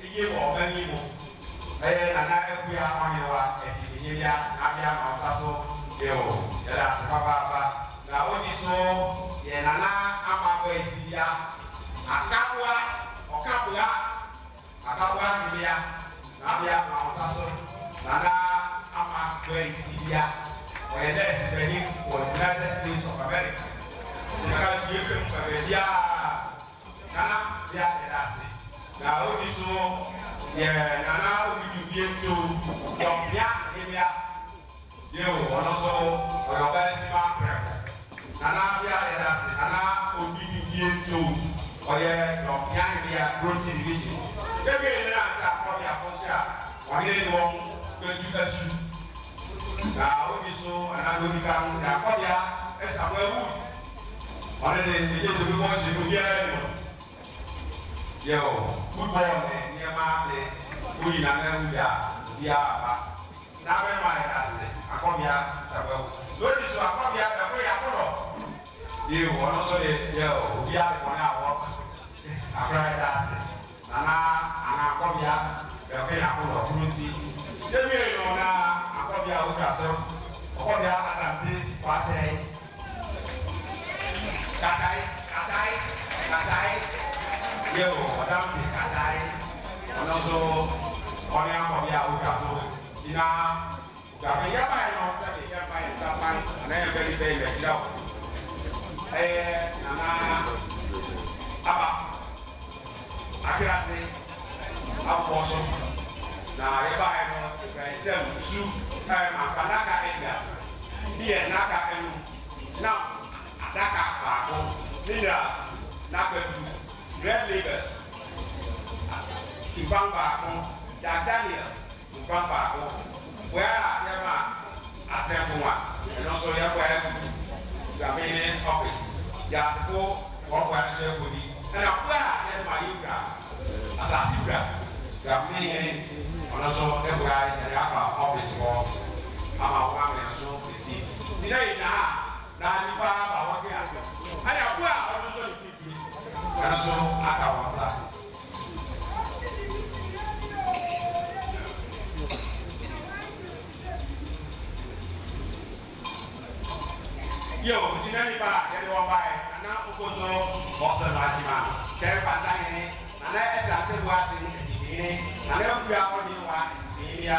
iye wọ̀ ọ̀gá ní ìmọ̀. Ẹyẹ nana ẹkú ya ọ̀hìn wa ẹ̀tì ìyẹn bíá abíá máa ọ̀sá so yẹ o yẹ dà sí pápápá. Na ó di so yẹ nana ama bọ̀ èsì bíá. Akábúá ọ̀kábúá ní bíá n'abíá máa ọ̀sá so nana ama bọ̀ èsì bíá. Ọ̀yẹ̀ dẹ́ ẹ̀sìn bẹ̀ni wọ̀ United States of America. Ṣèkà sí yẹ fẹ́ mú bẹ̀rẹ̀ bíá nana bíá ẹ̀dá sí. Na ó di so yẹ nana omidu bíé tó yọ̀bíá ẹ̀bíá. Yẹ o ọ̀nà so ọ̀yọ̀ bá ẹ̀sìn máa pẹ̀rẹ̀ kọ̀. Nana bíá ẹ̀dá sí nana omidu bíé tó ọ̀yẹ̀ yọ̀bíá ẹ̀bíá Road Television. Bébí ẹ̀ nínú àti àkọ́bí àkọ́sí à wọ́n yẹ ni wọ́n gbẹ́jú ẹ̀sù. Na obi so anadoli kan ya kọbia ẹsàmú ẹwù ọdẹ de ẹjẹ sọ pé wọn ṣe ní obi ẹ nù yẹ o football ẹ nneɛma de oyi na ẹwù dà obi a ba n'abẹ ma ẹ da se akọbia ẹsàmú ẹwù lórí so akọbia ẹkọ yà kọlọ yẹ o ọdún so yẹ o obi a lè kọ́ni àwọ akọrọ ẹ da se nana ana akọbia ẹkọ yà kọlọ kúrò ti ebi ẹ yọ na. Akọbia awudatọ ọkọbia adante w'atẹ katai yẹ o ọdamti katai ọnọsọ ọni akọbia awudatọ gyina gabi yaba yẹ n'ọsẹ mi yaba yẹ nsapan anayẹ bẹni bẹyi bẹ kyerɛ o ɛyɛ nana aba akirase abọ so na yaba yẹ no ẹsẹm su adaka egas bi yɛ naka ɛnu snaps adaka baako minerals naka du red label tuban baako Jack Daniels tuban baako wɛɛ a yɛ ma atɛnpo a ɛno nso yɛ bɔ ɛgu gamini office yaasiko ɔbɔ ɛso ɛgu ni ɛna bɔ a yɛ ma yi wura asase wura gamini yɛ ɔno nso ɛwura yɛ aba office hɔ ama wɔn amɛ nso esi ti dɛ yina na nipa ba wɔn kɛ ato ɛna bɔ a ɔno nso ne pipi ɛno nso aka wɔn nsa. Yo, jina nipa yɛde wɔn ba yɛ nana okoto ɔsɛ n'adima kɛrɛ pata yɛ nana ɛsɛ ate bu ate ɛdini nana ekura ɔni wa ɛdini ya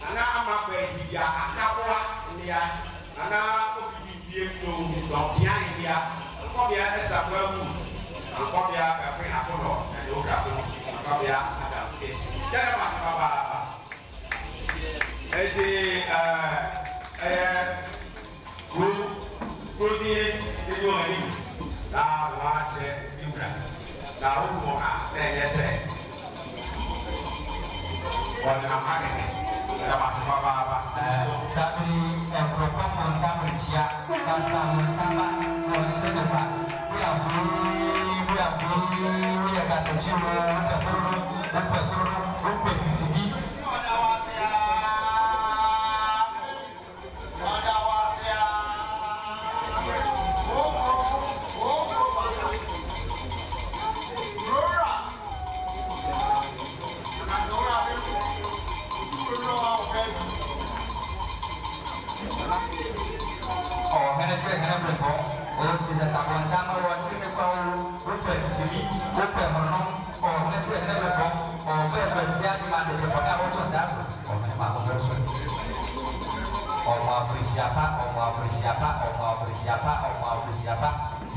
nana ama kɔ esi bia akaboa ɛnia nana obidi bie to dɔnbia yɛ bia nkɔbia ɛsɛ abo ewu nkɔbia ɛkɔ akɔnɔ ɛdi okra to nkɔbia adamte yɛrɛ ma sɛ babaaba eti ɛyɛ kuro. Protein ni yo ni na wa che ibra na ru mo ha na ye se wala na ha ke na ma se baba so sabi e propa mon sabi chia sa mon samba mo se de ba we are ga to chi mo ka ro pe titibi ɔhene kyerɛ hene brɛbɔ ɔsi sɛ sabɔnsama wɔkyere ne kwa wopɛ titiri wopɛ hɔnom ɔhene kyerɛ hene brɛbɔ ɔfɛ kwasi ade ma de hyɛ bɔne a wɔtɔ saa so ɔhene ma akɔfɛ so ɔmo afirihyiapa ɔmo afirihyiapa ɔmo afirihyiapa ɔmo afirihyiapa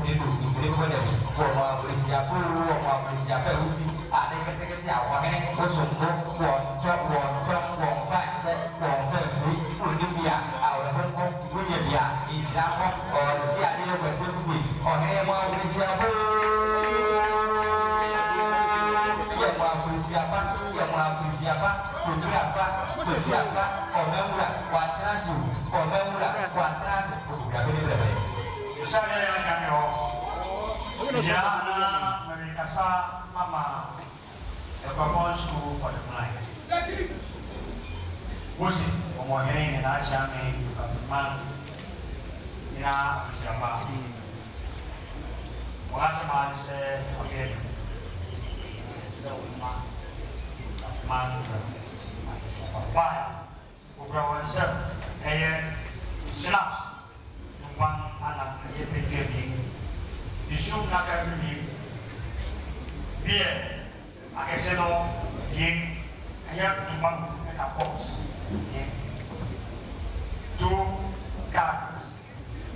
nínú ìgbé gbọ́dọ̀ mi ɔmo afirihyiapa owó ɔmo afirihyiapa ewusi ade ketekete a ɔhene osombo wɔntɔ wɔnfa nkyɛ wɔnfa mfiri wɔnni bia a ɔhene nko wonyɛ bia nhyira nkɔ ɔsi ade yɛ kwasi ekube ɔhene mo afirihyiapa yɛmo afirihyiapa yɛmo afirihyiapa tutuafa ɔmɛwura watena so ɔmɛwura watena se ɔbɛbɛ bɛbɛ. Saya yang kami Jana mereka mama Ebabon School for the Blind. Wusi, omohene na chame man ina siapa. Wahasema se afyetu. Man Baya, Ubrawansa, Sinaps. Tumpang anak ia PJB isu nakal dunia biar akeseno yang ayat tumpang ekapos two cartons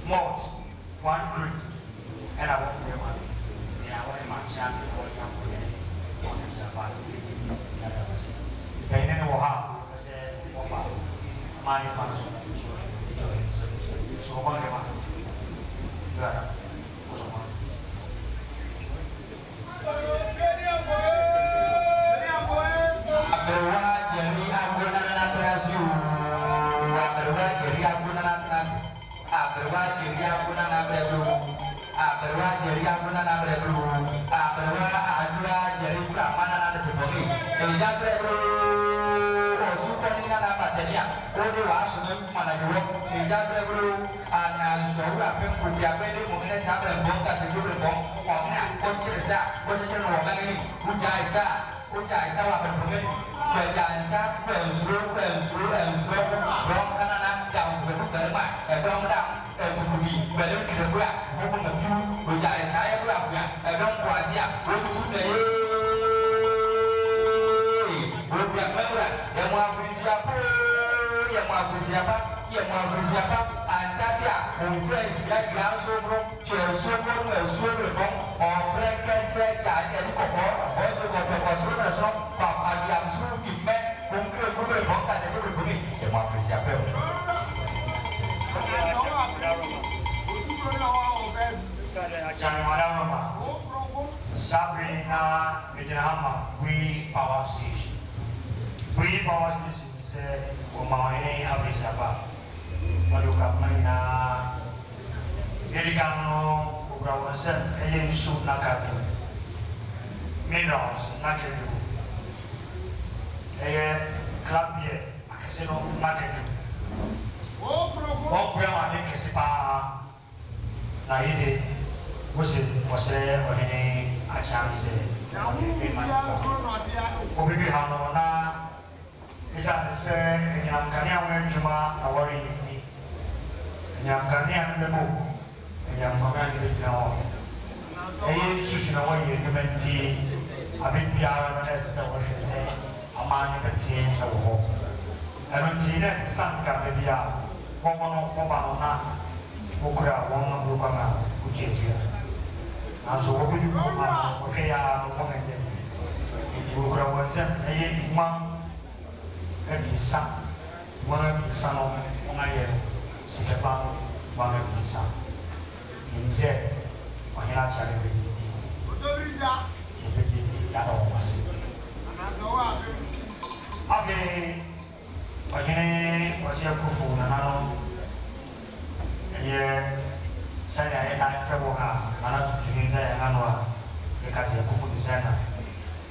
malts 1 crate and I want their money and I want my champ or yang punya proses apa ini ada masih dan ini wahab saya wafat mari masuk so apa lagi Gak kosong. Aberwa jari agunan atrasu. Aberwa jari agunan atrasu. Aberwa jari agunan abreblu. Aberwa jari agunan abreblu. Aberwa adua jari pramanan ada sebongi. Eja abreblu. Osukan ini ada patenya. Ode wasunu mana jual. Eja abreblu. Anak suara pembuat ini mungkin sampai bongkar tujuh berbong. Orangnya konsersa, konsersa orang ini ujaisa apa pembuat? Berjansa, pensur, bong kanan jauh betul bermak, bong dam, bumi, belum kita pula, hubung itu ujaisa ya pula punya, bong kuasia, itu sudah bukan berat, yang mau siapa? Antasia, unsur siap yang suruh, suruh, orang kesel jadi kokor, suruh papa yang suruh kita, kumpul bongkar itu berbunyi, yang mau siapa? Jangan marah Sabrina Medinahama, Bui Power Station. Bui Power Station se ini apa siapa? Malukat mana? Jadi kamu beberapa sen, isu nakatu, minerals nakatu, club ye, kasino nakatu. Oh, berapa ni kesipa? Nah ini, wase ini acara se. Obibi hano na. Isa se kenyamkannya orang cuma awari inti, kenyamkannya lemu, kenyamkannya lebih jauh. Ini susu nawa ini kementi, abis biara mana sesuatu se, aman kecil tahu. Erunci ini sangka biara, kono na, bukra wong bukana kucing dia. Asal obibi mana, okaya orang ini, itu bukra wajah, ini imam. Bisa, mana bisa mengalir secepat mana bisa. Ini mahina cari begitu. Begitu ada orang masih. Afe, mahina masih aku phone nano. Saya tak terbuka, mana tujuan dia nano. Kasih aku phone di sana.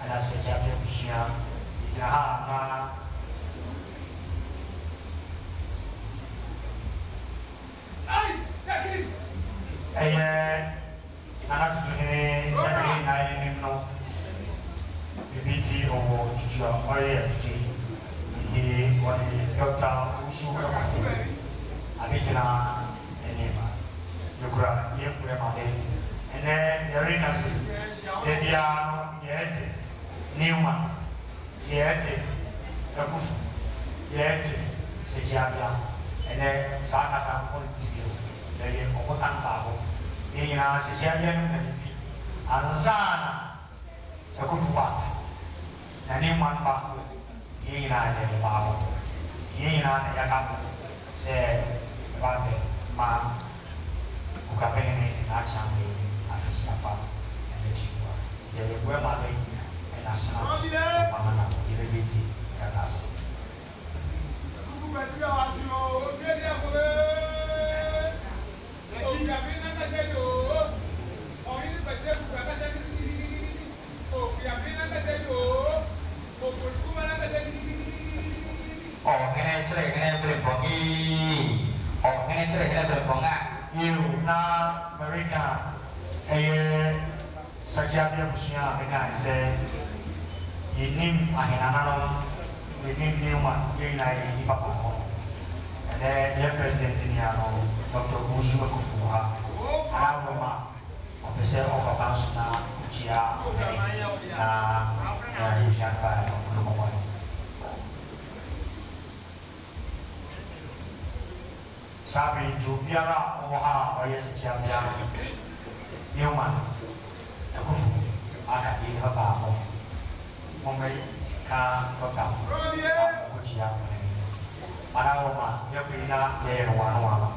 Ada sejak dia usia, jahat na. Anak cucu ini jadi naik ini no, biji owo cucu orang biji wani dokter usul aku, abi kena ini mah, kura yɛ kura ma de ɛnɛ yɛre kase ebiara no yɛte Newman yɛte Akufu yɛte Sejiabia ɛnɛ saa kasa kɔn ti bi yɛyɛ ɔkɔtan baako yɛn nyinaa Sejiabia no na efi ansana Akufu ba na Newman ba yɛn nyinaa yɛyɛ baako yɛn nyinaa na yɛaka sɛ ɛba bɛ ma ukapene na chambe afisi hapa amechukua ndio kwa mali na sana pamoja na ile viti ya kasi kukubatia wasio tena kule ukapene na tendo oini pete kukata ukapene na tendo ukukuma na tendo ngene chere berponga you na America Sejiabia musunya America se yinim ahinana yinim Newman yina yi papa ko and ye president ni ano Dr. Busu Akufu ha araboma opese of accounts na chia na yusia ba no sabi ju biara oha oye Sejiabia Newman Akufu aka di haba ko momai ka kota ko chia para oma ya pina ye wana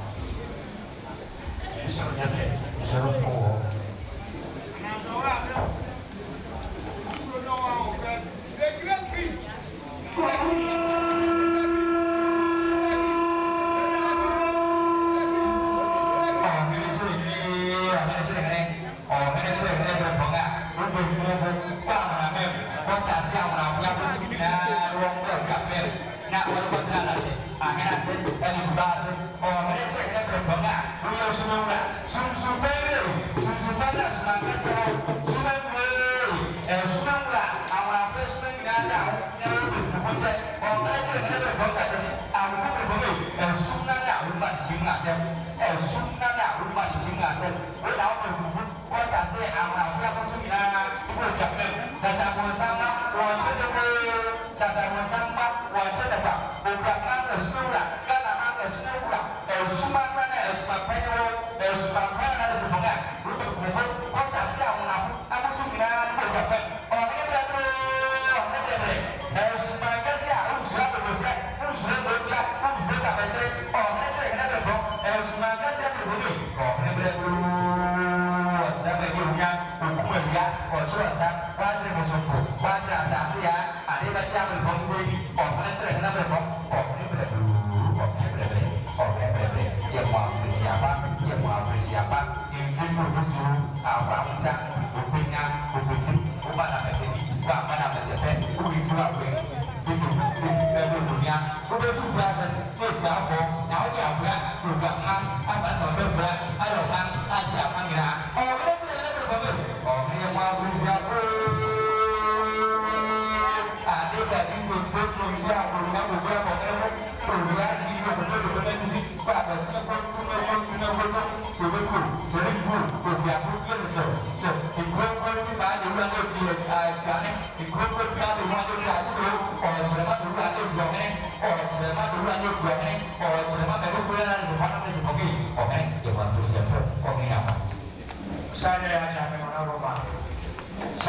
eso ya fe eso ro ko the great king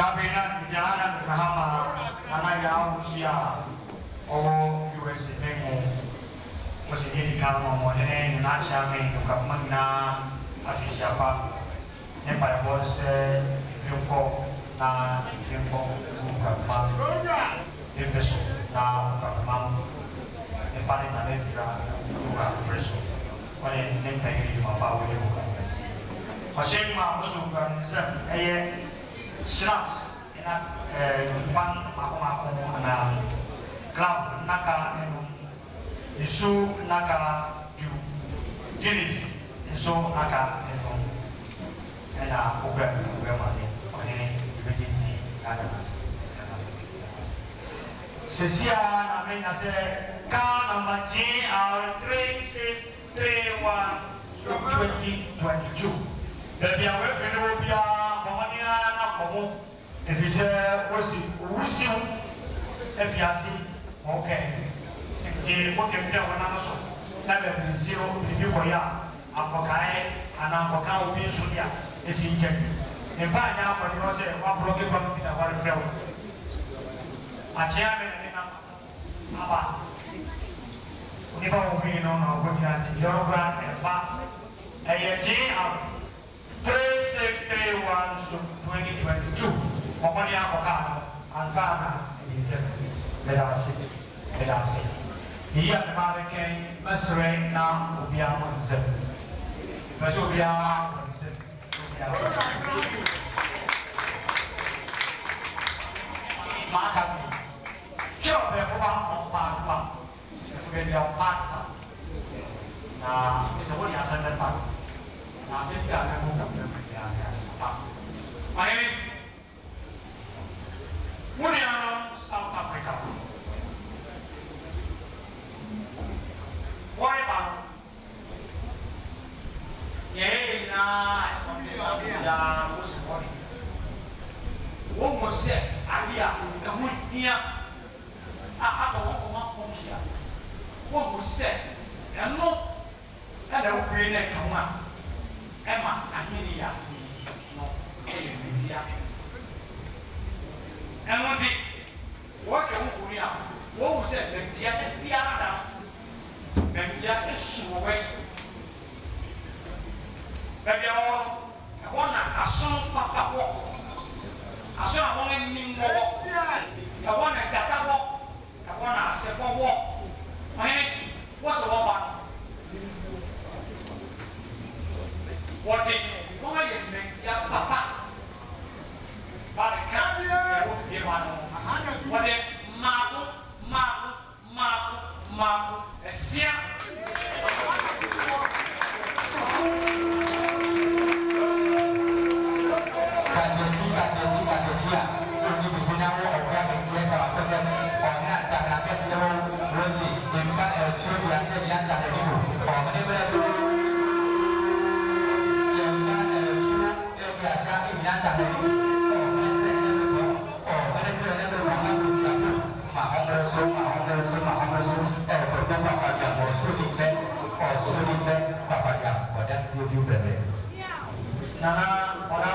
Sabina Jana Rahama Anaya Ushia o US Memo Posidi Kamo Mohene Nachame Nukamana Afishapa Nepal Bose Filmpo na Filmpo Nukama Ifeso na Nukamam Nefani Nefra Nuka Preso When Nempay Mapa Nukam Hashima was organized a Snaps in a one Mako and club Naka and Isu Naka Guinness and so Naka and a program or any emergency ananas. Cecilia, I mean, I said, car number GR 3631 2022. Baby, I went for the Obia, Mamania, Nakomo, as he said, was it Russell? If you see, okay. And Jay, what can be one also? Never be zero, the Yukoya, Apokai, and Apoka will be Sudia, is in Jen. In fact, now, when you was a broken committee about the film, a chairman and Abba. If I were in on our working at Jordan and Fat, a GM 3631 to 2022, Momonia Mokano, and Sana, let us see. Let us see. Here, the American Messeray now will be our oneself. Mesubia, Marcus, sure, therefore, on part. Forget your part. Now, it's a one year sent part. Now, sit down and move up the part. My name is South Africa. What about? Yeah, what's the body? What was said? Idea, the wood here. I don't want to what was said, and no, and I will bring a come on. Emma, I hear ya. No, and one thing, what can we do? What was said, Bentia, the other Bentia is so wet. Baby, I want a song papa walk. I saw a woman in walk. I want a data walk. I want a second walk. What's the one? What did you make Papa? But I can't hear what did Marble, a seer? Nana, Ola,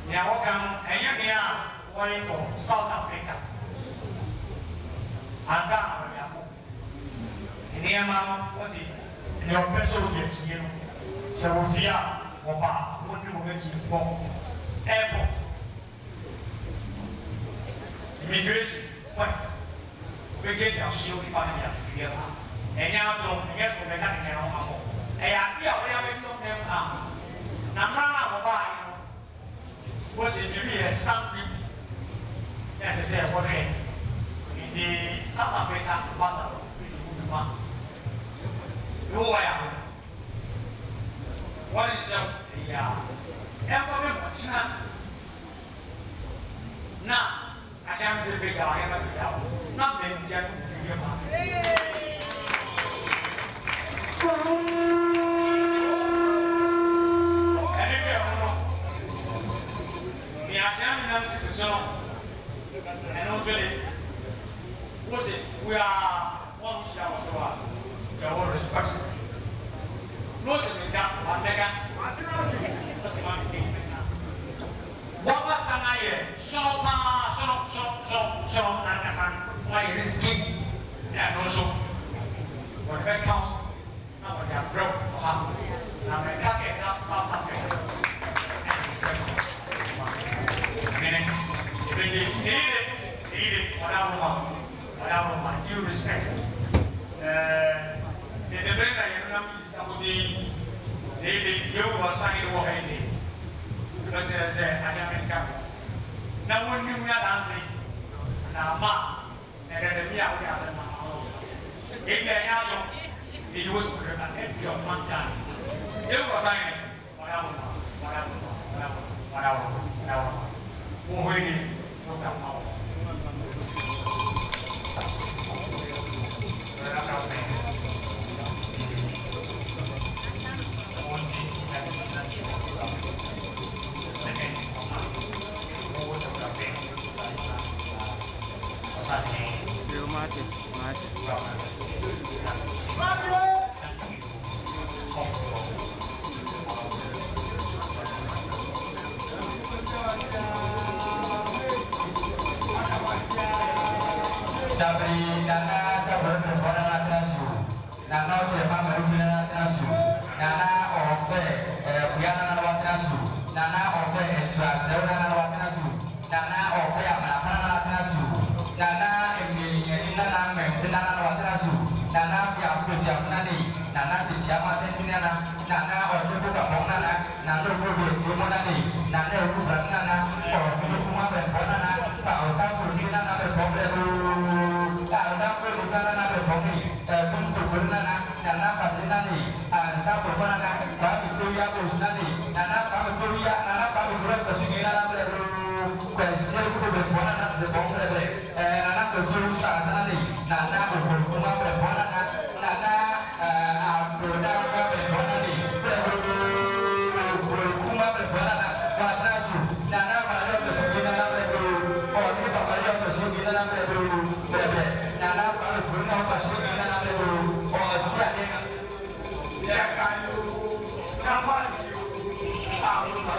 now come and you are South Africa. Answer, in the amount was it? Your personal get Sophia, Opa, one you get you airport. Immigration point. We get your shield if I have to figure out. And now, I guess we're getting it on. And I feel we have been on them now. Now, was it really a stamp duty? As I said, okay. In the South Africa, was a really good one. Who I am? What is your now, I can't be big. I am a big not being said to you. And also, was it? We are one who shall show up. The whole respect. Most of the gap, one mega. What's the one thing? What was an eye? So, like risky. And also, what they come, now they are broke. Now they can't get up South Africa. Meaning, whatever, due respect. The debate you were signing over anything. Because I can't come. Now, when you are dancing, now, ma, and there's a meal, we are saying, if they are young, it was a job, mankind. You were signing, whatever. Who really look at now? nana oche buka pona na ndo bubu simona ni nana urufa nana o kuma be pona na pa osafu ni nana be pombe bu ta na be nana be pombe kuntu nana nana pa nani ansa pona na ba victoria ko nani nana pa victoria nana pa victoria ko sini nana be kwese ko be pona na se pombe be nana ko suru sa nani nana ko kuma be pona na nana broda ko be pona ni kuma be pona na pa nasu nana pa yo ko sini nana be o ni pa pa yo ko sini nana be be nana pa ko sini nana be o sia de ya kayo kama yo awu ma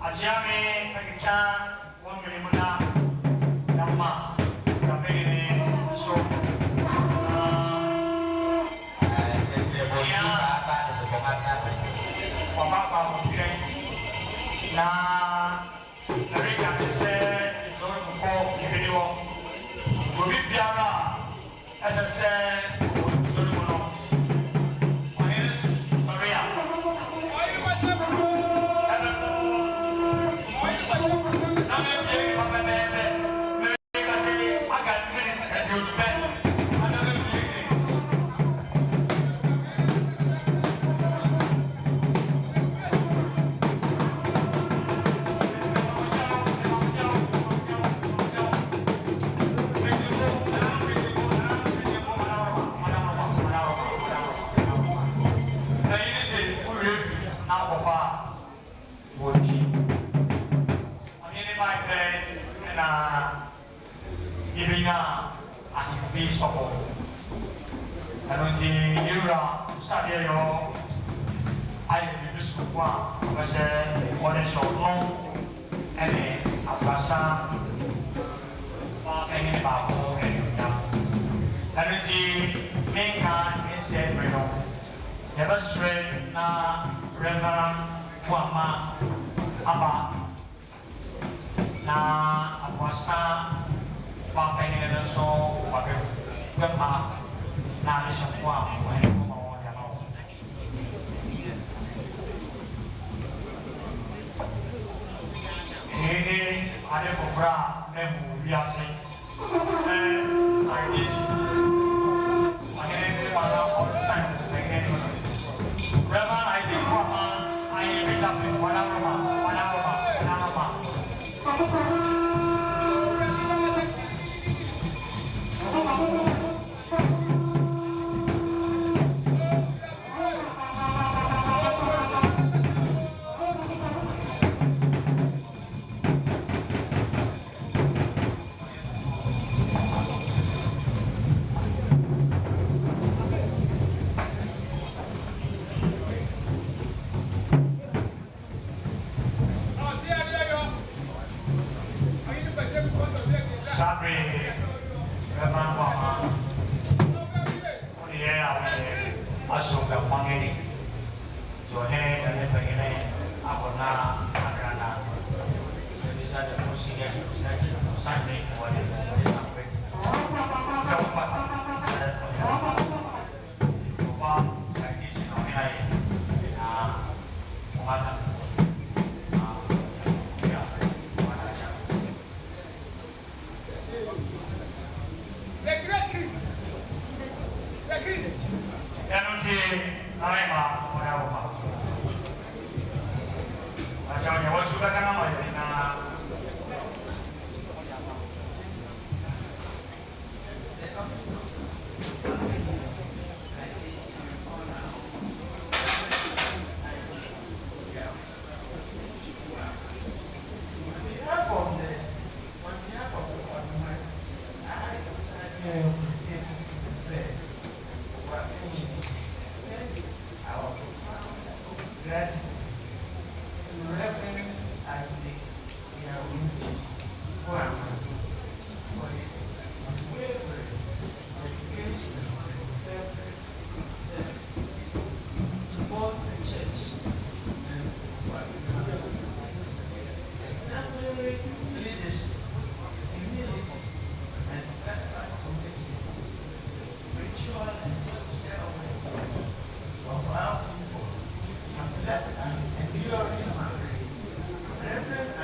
Ajame pagka 1 million na nama kapene so papa mungkin na mereka bisa disuruh buku video bukit biara SSN disuruh buku akhirnya Korea demonstrate na Reverend Muhammad Abba na apuasa papengen na so pagkama na siya po ang buhay ko mawala mo. Ini ada sofra memu biasa saidisi akhirnya pada orang pengen Reverend Isaac Muhammad akhirnya bercakap pada rumah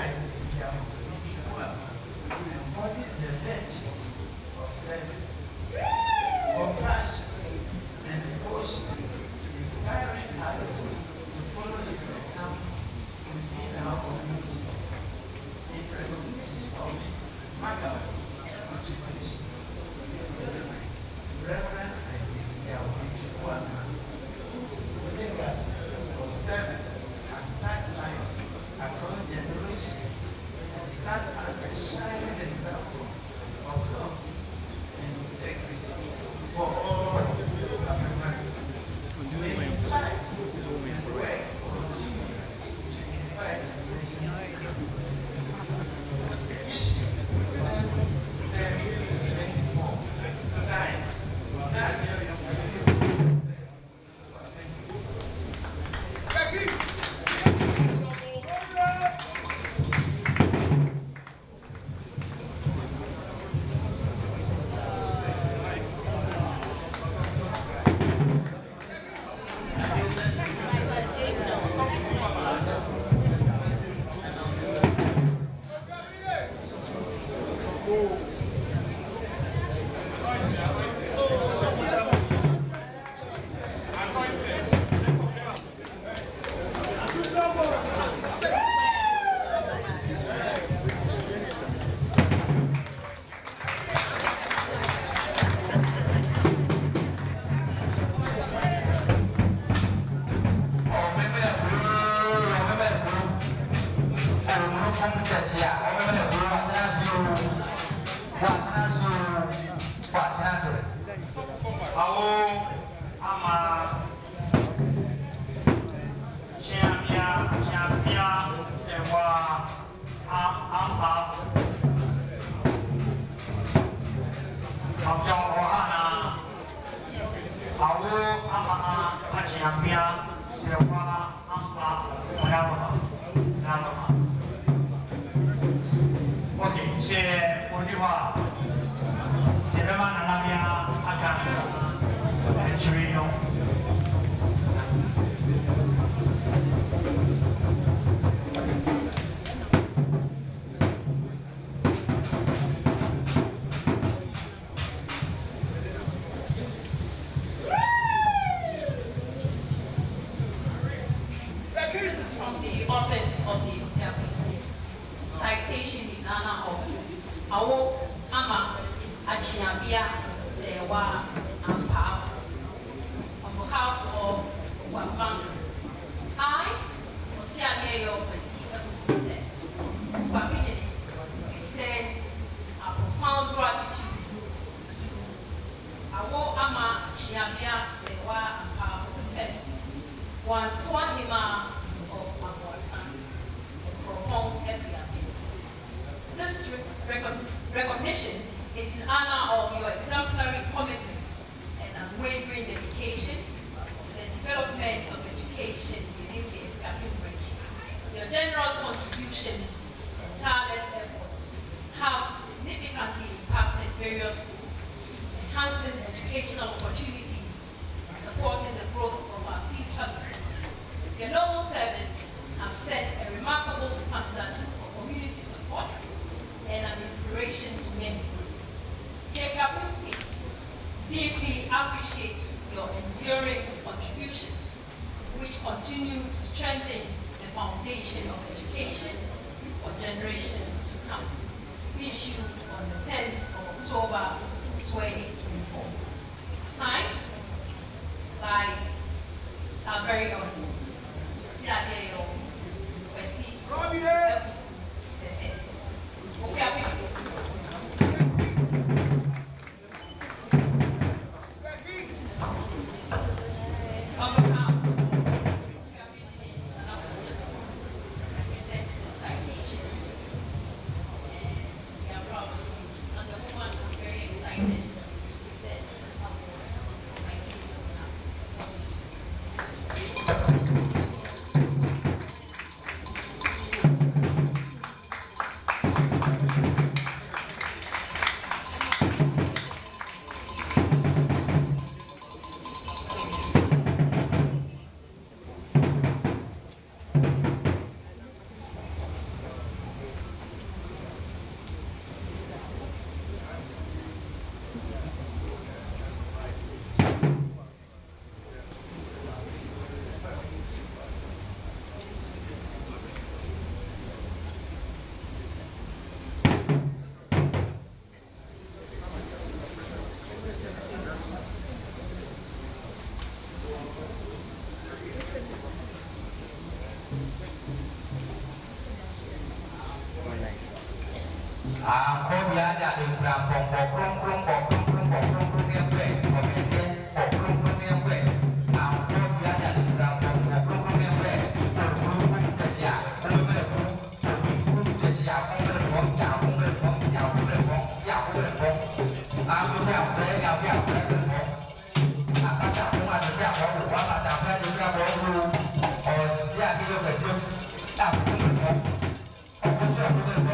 Isaac embodies the virtues of service, compassion, and devotion, inspiring others to follow his example within our community. In recognition of his remarkable contribution, we celebrate Reverend Isaac Yawakiwama, whose legacy of service has touched lives across generations and stand as a shining example of love and integrity for all Africans. May his life and work continue to inspire generations to come. Issued 10/24, signed, Daniel University. This recognition is in honor of your exemplary commitment and unwavering dedication to the development of education within the Ekuapem region. Your generous contributions and tireless efforts have significantly impacted various schools, enhancing educational opportunities and supporting the growth of our future leaders. Your noble service has set a remarkable standard for community support and an inspiration to many. The Ekuapem State deeply appreciates your enduring contributions, which continue to strengthen the foundation of education for generations to come. Issued on the 10th of October 2024. Signed by our very own Siadeyo Wesi Kobia ada di kurang krong yang gue, komisi krong yang gue. Kobia ada di kurang krong yang gue. Krong sesia, krong sesia, krong siap, aku yang gue, apa tak ada yang mau, apa tak ada juga mau. Oh siap kita besok, aku krong, aku siap krong.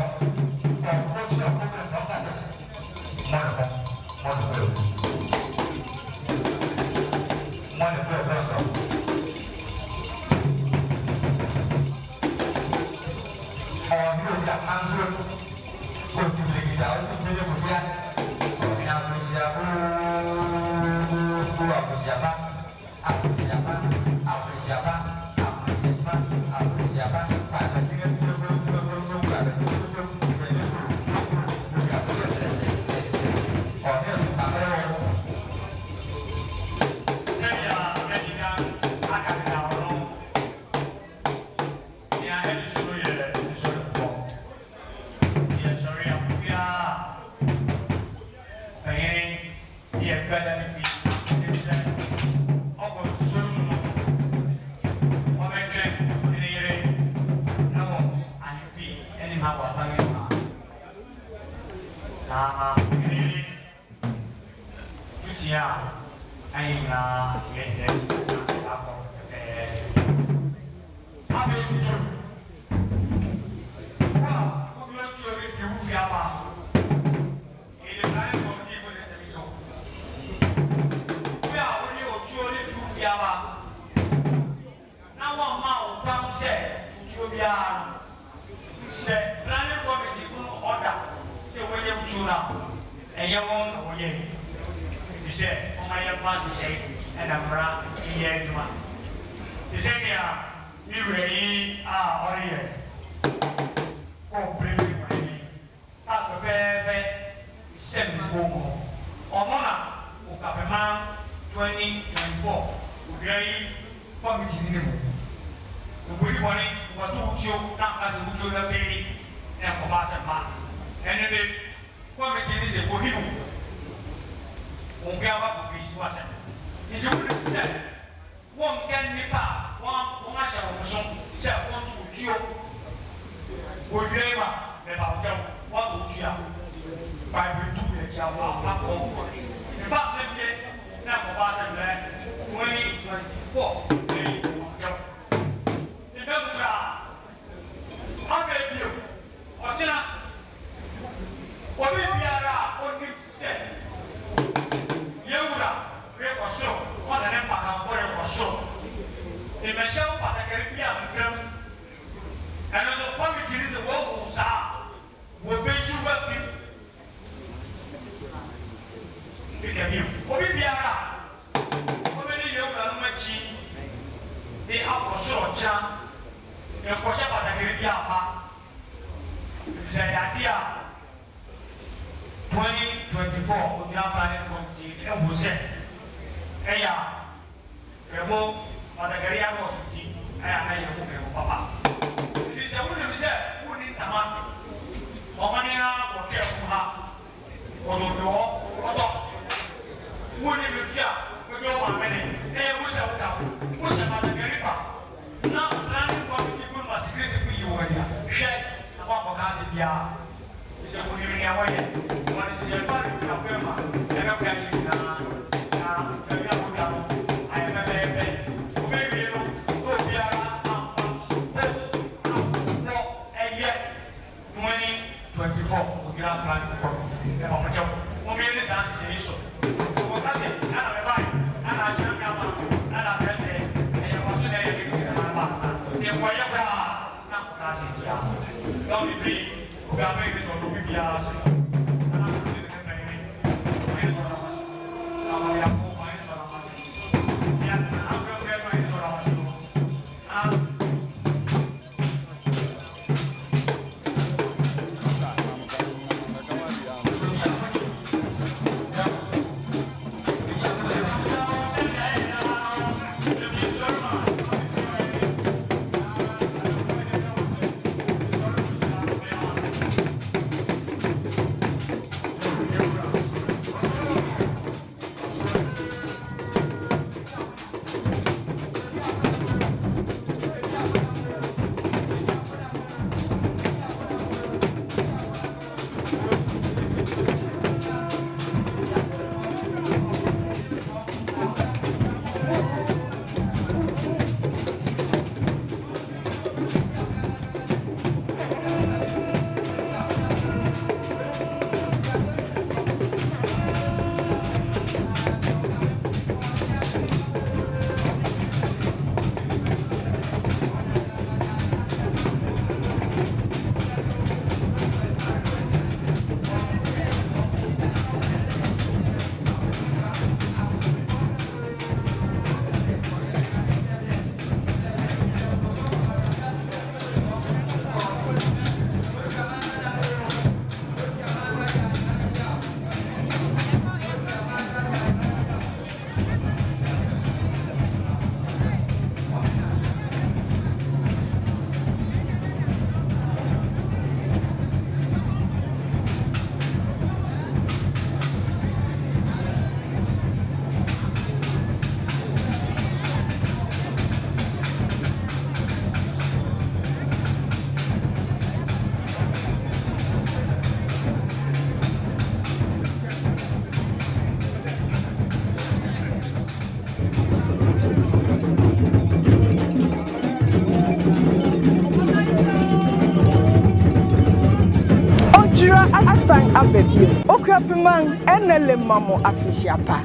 asan abedi okuapiman enele mamo afishiapa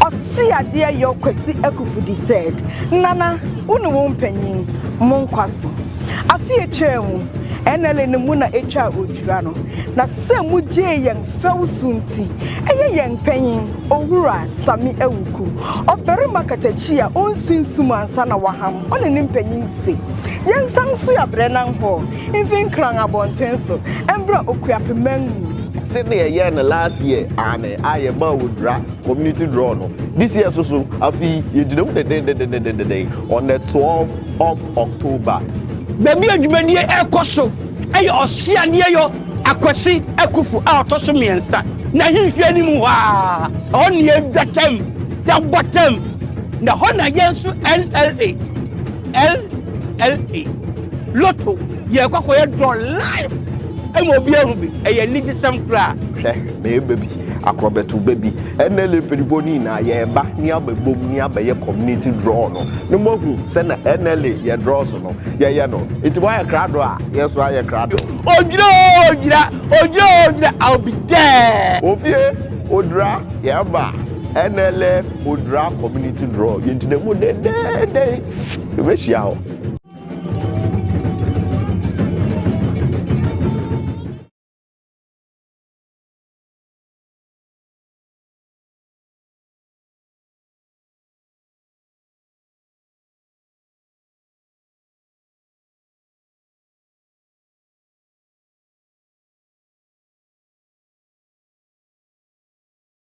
osi ade ye okwesi akufu the third nana unu wo mpanyin monkwaso afie twemu enele ne mu na etwa odwura no na se mu je yen fewsunti eye yen panyin owura sami ewuku oberima katachi a onsinsum ansa na waham one ne mpanyin se yen sanso ya brenan ho even kran abontenso embra okuapeman Sydney year last year and I would draw community draw no. This year so afi you didn't the day on the 12th of October. Baby adwumani ekoso ayo osia ne yo akwasi akufu a otoso miensa na hihwe ni mu ha on ye datem ya bottom na hona yensu LLA Lotto ye kwakoye draw live emo bia rubi eye ligi sam kra me baby akrobetu baby NLA perifoni na ye ba ni abebom ni abaye community draw no no mohu se na NLA ye draw so no ye no it why crowd a yes why ye crowd ojira I'll be there ofie odra ye ba NLA odra community draw yentine mu de we shia ho